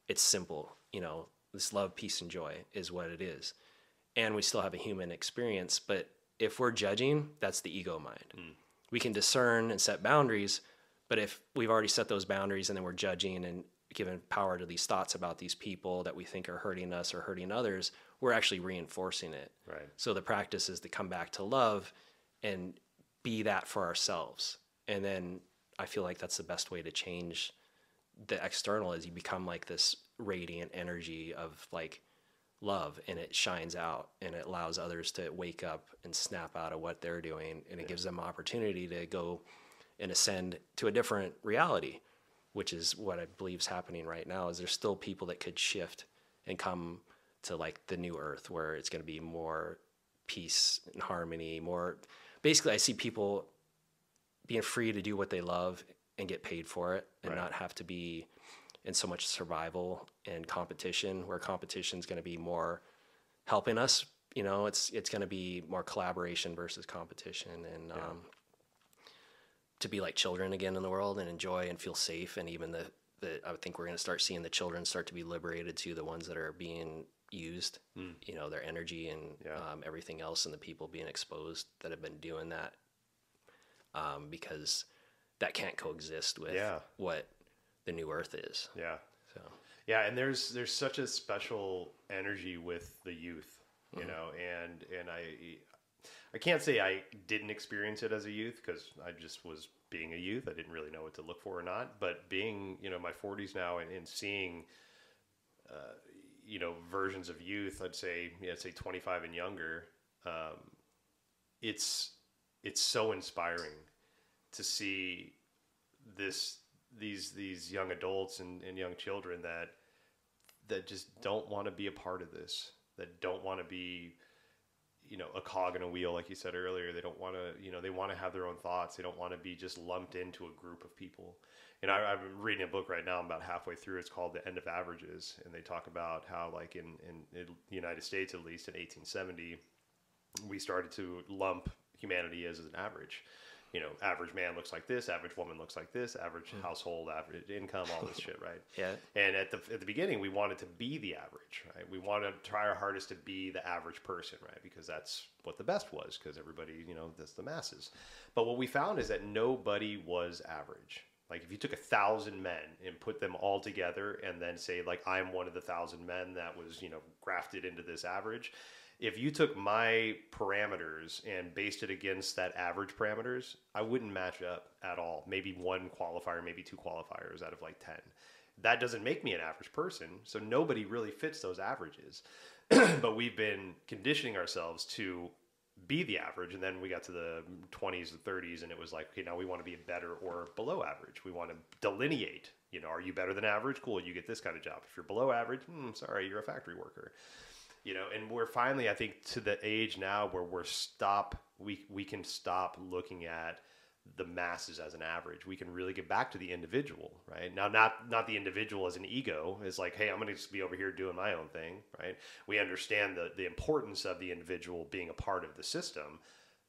it's simple, you know, this love, peace, and joy is what it is. And we still have a human experience, but if we're judging, that's the ego mind. We can discern and set boundaries, but if we've already set those boundaries and then we're judging and giving power to these thoughts about these people that we think are hurting us or hurting others, we're actually reinforcing it. Right. So the practice is to come back to love and be that for ourselves. And then I feel like that's the best way to change the external, is you become like this radiant energy of like love, and it shines out and it allows others to wake up and snap out of what they're doing, and it gives them opportunity to go and ascend to a different reality, which is what I believe is happening right now. Is there's still people that could shift and come to like the new earth where it's going to be more peace and harmony, more basically I see people being free to do what they love and get paid for it, and not have to be in so much survival and competition, where competition is going to be more helping us. You know, it's going to be more collaboration versus competition, and to be like children again in the world and enjoy and feel safe. And even I would think we're going to start seeing the children start to be liberated to the ones that are being used, you know, their energy and everything else, and the people being exposed that have been doing that, because that can't coexist with what the new earth is. Yeah. So Yeah, and there's such a special energy with the youth, you know, and I can't say I didn't experience it as a youth, because I just was being a youth. I didn't really know what to look for or not. But being, you know, my 40s now, and seeing, you know, versions of youth, I'd say 25 and younger, it's so inspiring to see these young adults and young children that just don't want to be a part of this, that don't want to be, you know, a cog in a wheel, like you said earlier. They don't want to, you know, they want to have their own thoughts. They don't want to be just lumped into a group of people. And I'm reading a book right now, I'm about halfway through. It's called The End of Averages. And they talk about how, like, in the United States, at least in 1870, we started to lump humanity as an average. You know, average man looks like this, average woman looks like this, average household, average income, all this shit, right? Yeah. And at the beginning, we wanted to be the average, right? We wanted to try our hardest to be the average person, right? Because that's what the best was, because everybody, you know, that's the masses. But what we found is that nobody was average. Like, if you took 1,000 men and put them all together and then say, like, I'm one of the 1,000 men that was, you know, grafted into this average. If you took my parameters and based it against that average parameters, I wouldn't match up at all. Maybe one qualifier, maybe two qualifiers out of like 10. That doesn't make me an average person. So nobody really fits those averages. But we've been conditioning ourselves to be the average. And then we got to the 20s and 30s, and it was like, okay, now we want to be better or below average. We want to delineate, you know, are you better than average? Cool, you get this kind of job. If you're below average, sorry, you're a factory worker. You know, and we're finally, I think, to the age now where we can stop looking at the masses as an average. We can really get back to the individual, right? Now, not the individual as an ego. It's like, hey, I'm going to just be over here doing my own thing, right? We understand the importance of the individual being a part of the system,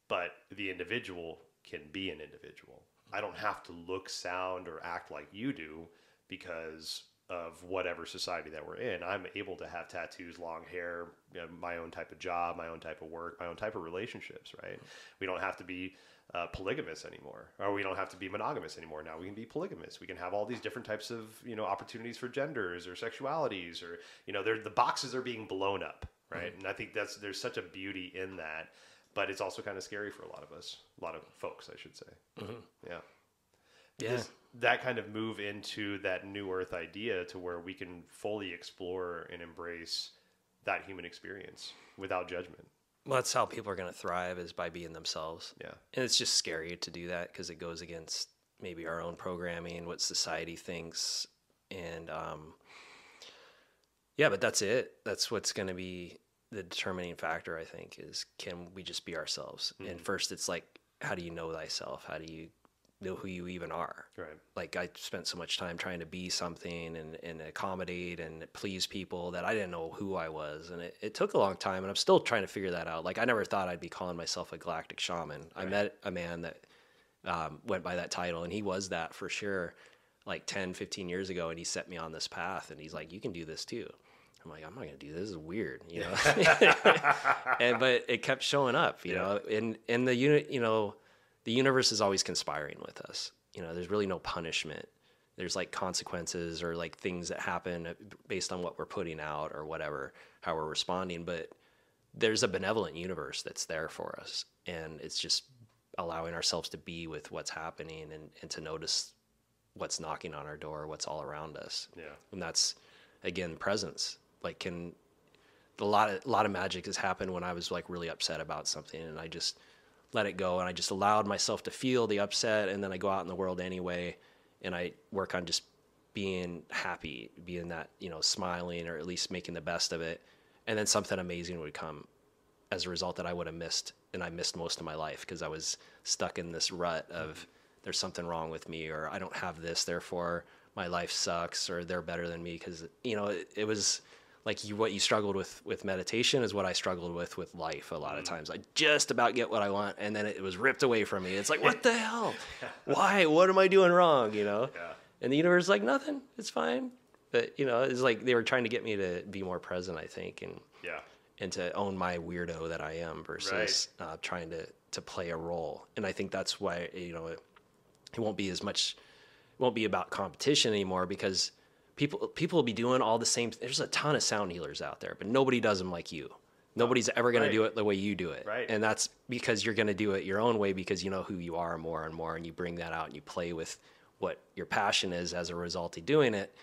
but the individual can be an individual. I don't have to look, sound, or act like you do because of whatever society that we're in. I'm able to have tattoos, long hair, you know, my own type of job, my own type of work, my own type of relationships, right? We don't have to be polygamous anymore, or we don't have to be monogamous anymore. Now we can be polygamous. We can have all these different types of, you know, opportunities for genders or sexualities, or, you know, the boxes are being blown up, right? And I think there's such a beauty in that, but it's also kind of scary for a lot of us, a lot of folks, I should say. Yeah. Yeah. That kind of move into that new earth idea to where we can fully explore and embrace that human experience without judgment. Well, that's how people are going to thrive, is by being themselves. Yeah. And it's just scary to do that because it goes against maybe our own programming, what society thinks. And yeah, but that's it. That's what's going to be the determining factor, I think, is can we just be ourselves? And first it's like, how do you know thyself? How do you know who you even are. Right. Like I spent so much time trying to be something and accommodate and please people that I didn't know who I was. And it took a long time, and I'm still trying to figure that out. Like I never thought I'd be calling myself a galactic shaman. Right. I met a man that went by that title, and he was that for sure, like 10, 15 years ago. And he set me on this path, and he's like, you can do this too. I'm like, I'm not going to do this. This is weird, you know? But it kept showing up, you know, and the unit, you know, the universe is always conspiring with us. You know, there's really no punishment. There's like consequences or like things that happen based on what we're putting out or whatever, how we're responding. But there's a benevolent universe that's there for us. And it's just allowing ourselves to be with what's happening and to notice what's knocking on our door, what's all around us. Yeah. And that's, again, presence. Like a lot of magic has happened when I was like really upset about something, and I just let it go, and I just allowed myself to feel the upset, and then I go out in the world anyway, and I work on just being happy, being that, you know, smiling or at least making the best of it. And then something amazing would come as a result that I would have missed. And I missed most of my life because I was stuck in this rut of there's something wrong with me, or I don't have this, therefore my life sucks, or they're better than me. Because, you know, it was like what you struggled with meditation is what I struggled with life a lot of times. I just about get what I want, and then it was ripped away from me. It's like, what the hell? Why? What am I doing wrong? You know? Yeah. And the universe is like, nothing. It's fine. But, you know, it's like they were trying to get me to be more present, I think, and to own my weirdo that I am versus trying to play a role. And I think that's why, you know, it won't be about competition anymore, because people will be doing all the same. There's a ton of sound healers out there, but nobody does them like you. Nobody's ever going to do it the way you do it. Right. And that's because you're going to do it your own way, because you know who you are more and more, and you bring that out and you play with what your passion is as a result of doing it.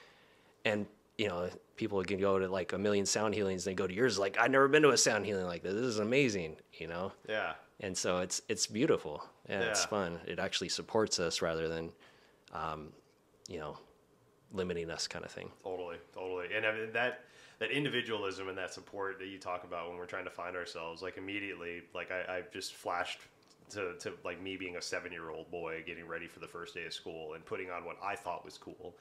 And, you know, people can go to like a million sound healings, they go to yours like, I've never been to a sound healing like this. This is amazing, you know? Yeah. And so it's beautiful. Yeah, it's fun. It actually supports us rather than, you know, limiting us kind of thing. Totally. And I mean, that individualism and that support that you talk about when we're trying to find ourselves, like immediately, like I just flashed to like me being a 7-year-old boy getting ready for the first day of school and putting on what I thought was cool,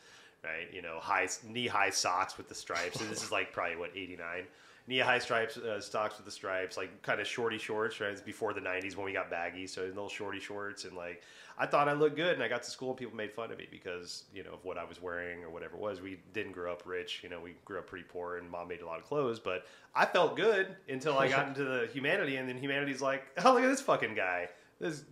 right? You know, knee-high socks with the stripes. And this is like probably what, 89? Knee-high stripes, socks with the stripes, like kind of shorty shorts, right? It's before the 90s when we got baggy, so little shorty shorts. And like, I thought I looked good, and I got to school and people made fun of me because, you know, of what I was wearing or whatever it was. We didn't grow up rich, you know, we grew up pretty poor, and mom made a lot of clothes, but I felt good until I got into the humanity, and then humanity's like, oh, look at this fucking guy. This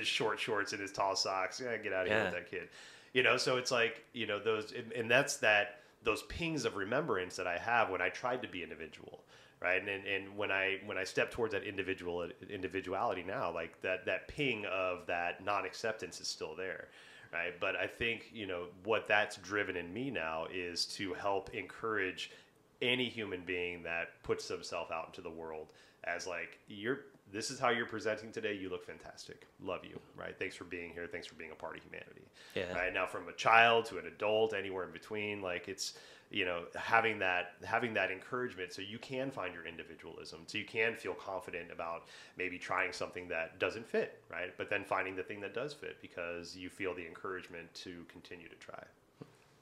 short shorts and his tall socks. Yeah, get out of here with that kid. You know, so it's like, you know, those pings of remembrance that I have when I tried to be individual, right? And when I step towards that individuality now, like that ping of that non-acceptance is still there, right? But I think, you know, what that's driven in me now is to help encourage any human being that puts themselves out into the world as like, this is how you're presenting today. You look fantastic. Love you, right? Thanks for being here. Thanks for being a part of humanity. Yeah. Right now, from a child to an adult, anywhere in between, like it's, you know, having that encouragement so you can find your individualism, so you can feel confident about maybe trying something that doesn't fit, right? But then finding the thing that does fit because you feel the encouragement to continue to try.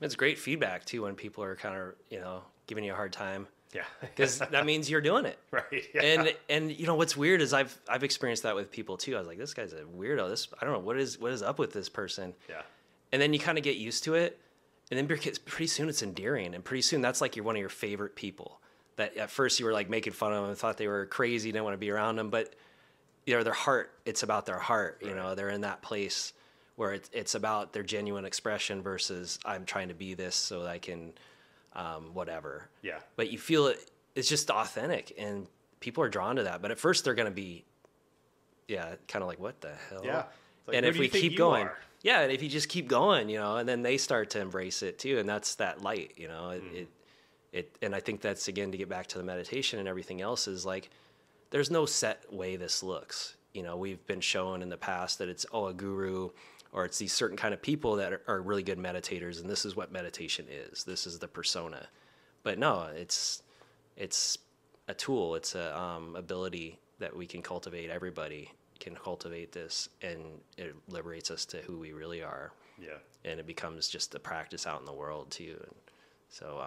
It's great feedback too when people are kind of, you know, giving you a hard time. Yeah. Because that means you're doing it. Right. Yeah. And you know, what's weird is I've experienced that with people too. I was like, this guy's a weirdo. I don't know, what is up with this person? Yeah. And then you kind of get used to it. And then pretty soon it's endearing. And pretty soon that's like you're one of your favorite people. That at first you were like making fun of them and thought they were crazy, didn't want to be around them. But, you know, their heart, it's about their heart. Right. You know, they're in that place where it's about their genuine expression versus I'm trying to be this so that I can... whatever. Yeah. But you feel it's just authentic, and people are drawn to that. But at first they're going to be, kind of like, what the hell? Yeah. Like, and if we keep going, and if you just keep going, you know, and then they start to embrace it too. And that's that light, you know, and I think that's, again, to get back to the meditation and everything else, is like, there's no set way this looks. You know, we've been shown in the past that it's, a guru, or it's these certain kind of people that are really good meditators, and this is what meditation is. This is the persona. But no, it's a tool. It's a ability that we can cultivate, everybody, can cultivate this, and it liberates us to who we really are. Yeah. And it becomes just a practice out in the world too. And so,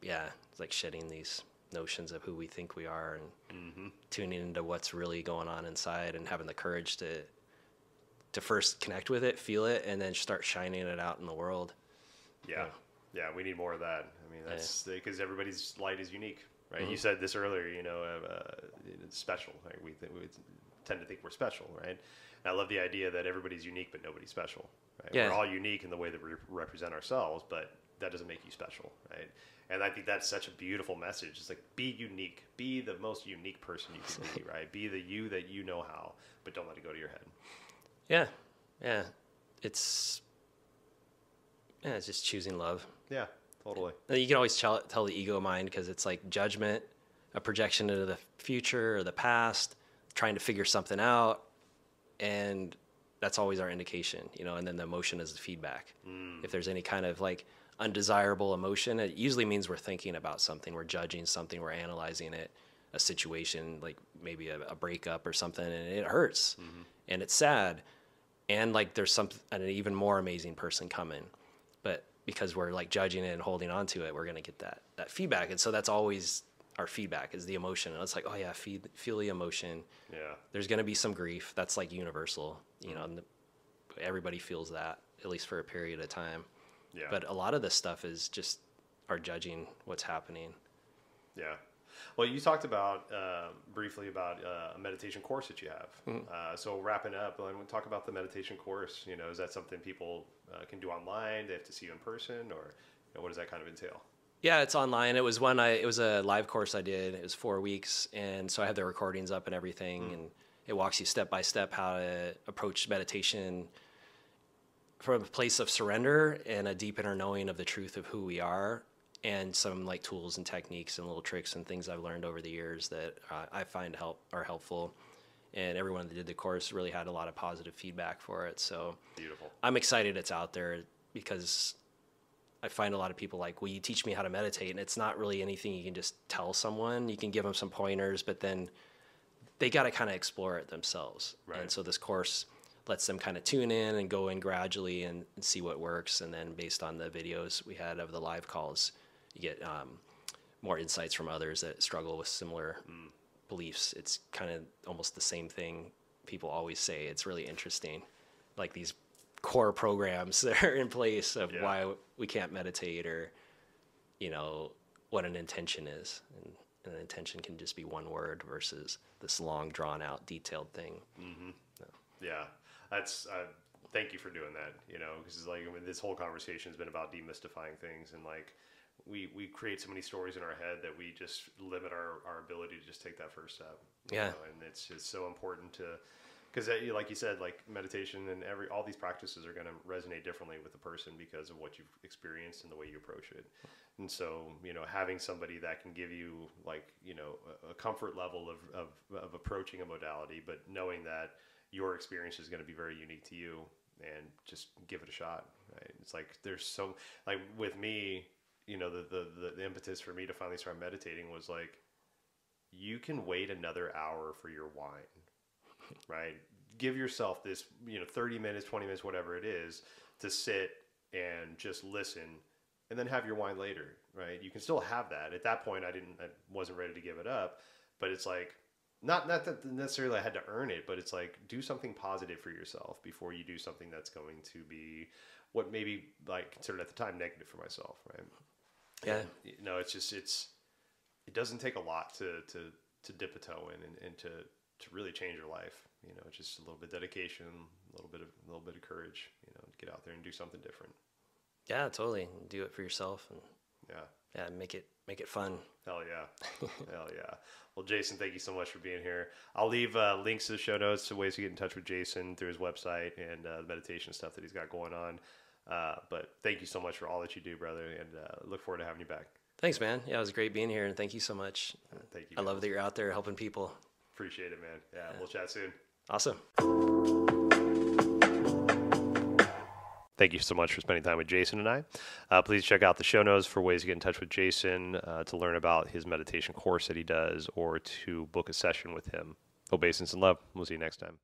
yeah, it's like shedding these notions of who we think we are and tuning into what's really going on inside, and having the courage to first connect with it, feel it, and then start shining it out in the world. Yeah. Yeah. We need more of that. I mean, that's because everybody's light is unique, right? You said this earlier, you know, it's special. Right? We tend to think we're special, right? And I love the idea that everybody's unique, but nobody's special. Right? Yeah. We're all unique in the way that we represent ourselves, but that doesn't make you special, right? And I think that's such a beautiful message. It's like, be unique. Be the most unique person you can be, right? Be the you that you know how, but don't let it go to your head. Yeah. Yeah. It's just choosing love. Yeah, totally. You can always tell the ego mind, because it's like judgment, a projection into the future or the past, trying to figure something out. And that's always our indication, you know, and then the emotion is the feedback. If there's any kind of like undesirable emotion, it usually means we're thinking about something, we're judging something, we're analyzing it, a situation, like maybe a breakup or something, and it hurts and it's sad. And like there's an even more amazing person coming. But because we're like judging it and holding on to it, we're going to get that feedback. And so that's always our feedback, is the emotion. And it's like, oh yeah, feel the emotion. Yeah. There's going to be some grief. That's like universal, you know, and everybody feels that, at least for a period of time. Yeah. But a lot of this stuff is just our judging what's happening. Yeah. Well, you talked about briefly about a meditation course that you have. So wrapping up, we'll talk about the meditation course. You know, is that something people can do online? They have to see you in person, or you know, what does that kind of entail? Yeah, it's online. It was a live course I did. It was 4 weeks, and so I have the recordings up and everything, and it walks you step by step how to approach meditation from a place of surrender and a deep inner knowing of the truth of who we are, and some like tools and techniques and little tricks and things I've learned over the years that I find are helpful. And everyone that did the course really had a lot of positive feedback for it. So beautiful. I'm excited it's out there, because I find a lot of people like, will you teach me how to meditate? And it's not really anything you can just tell someone. You can give them some pointers, but then they got to kind of explore it themselves. Right. And so this course lets them kind of tune in and go in gradually and see what works. And then based on the videos we had of the live calls, you get more insights from others that struggle with similar beliefs. It's kind of almost the same thing people always say. It's really interesting, like these core programs that are in place of why we can't meditate, or, you know, what an intention is. And an intention can just be one word versus this long, drawn out, detailed thing. Yeah, that's thank you for doing that. You know, because like, I mean, this whole conversation has been about demystifying things, and like we create so many stories in our head that we just limit our ability to just take that first step. You know? And it's just so important to, because like you said, like meditation and all these practices are going to resonate differently with the person because of what you've experienced and the way you approach it. And so, you know, having somebody that can give you like, you know, a comfort level of approaching a modality, but knowing that your experience is going to be very unique to you, and just give it a shot. Right? It's like, there's so, like with me, you know, the impetus for me to finally start meditating was like, you can wait another hour for your wine, right? Give yourself this, you know, 30 minutes, 20 minutes, whatever it is, to sit and just listen, and then have your wine later, right? You can still have that. At that point, I wasn't ready to give it up, but it's like, not that necessarily I had to earn it, but it's like, do something positive for yourself before you do something that's going to be what maybe like considered at the time negative for myself, right? Yeah. And, you know, it's just, it doesn't take a lot to dip a toe in and to really change your life. You know, it's just a little bit of dedication, a little bit of courage, you know, to get out there and do something different. Yeah, totally. Do it for yourself, and make it fun. Hell yeah. Hell yeah. Well, Jason, thank you so much for being here. I'll leave links to the show notes to ways to get in touch with Jason through his website and the meditation stuff that he's got going on. But thank you so much for all that you do, brother, and look forward to having you back. Thanks, man. Yeah, it was great being here, and thank you so much. Thank you. I love that you're out there helping people. Appreciate it, man. Yeah, we'll chat soon. Awesome. Thank you so much for spending time with Jason and I. Please check out the show notes for ways to get in touch with Jason, to learn about his meditation course that he does, or to book a session with him. Obeisance and love. We'll see you next time.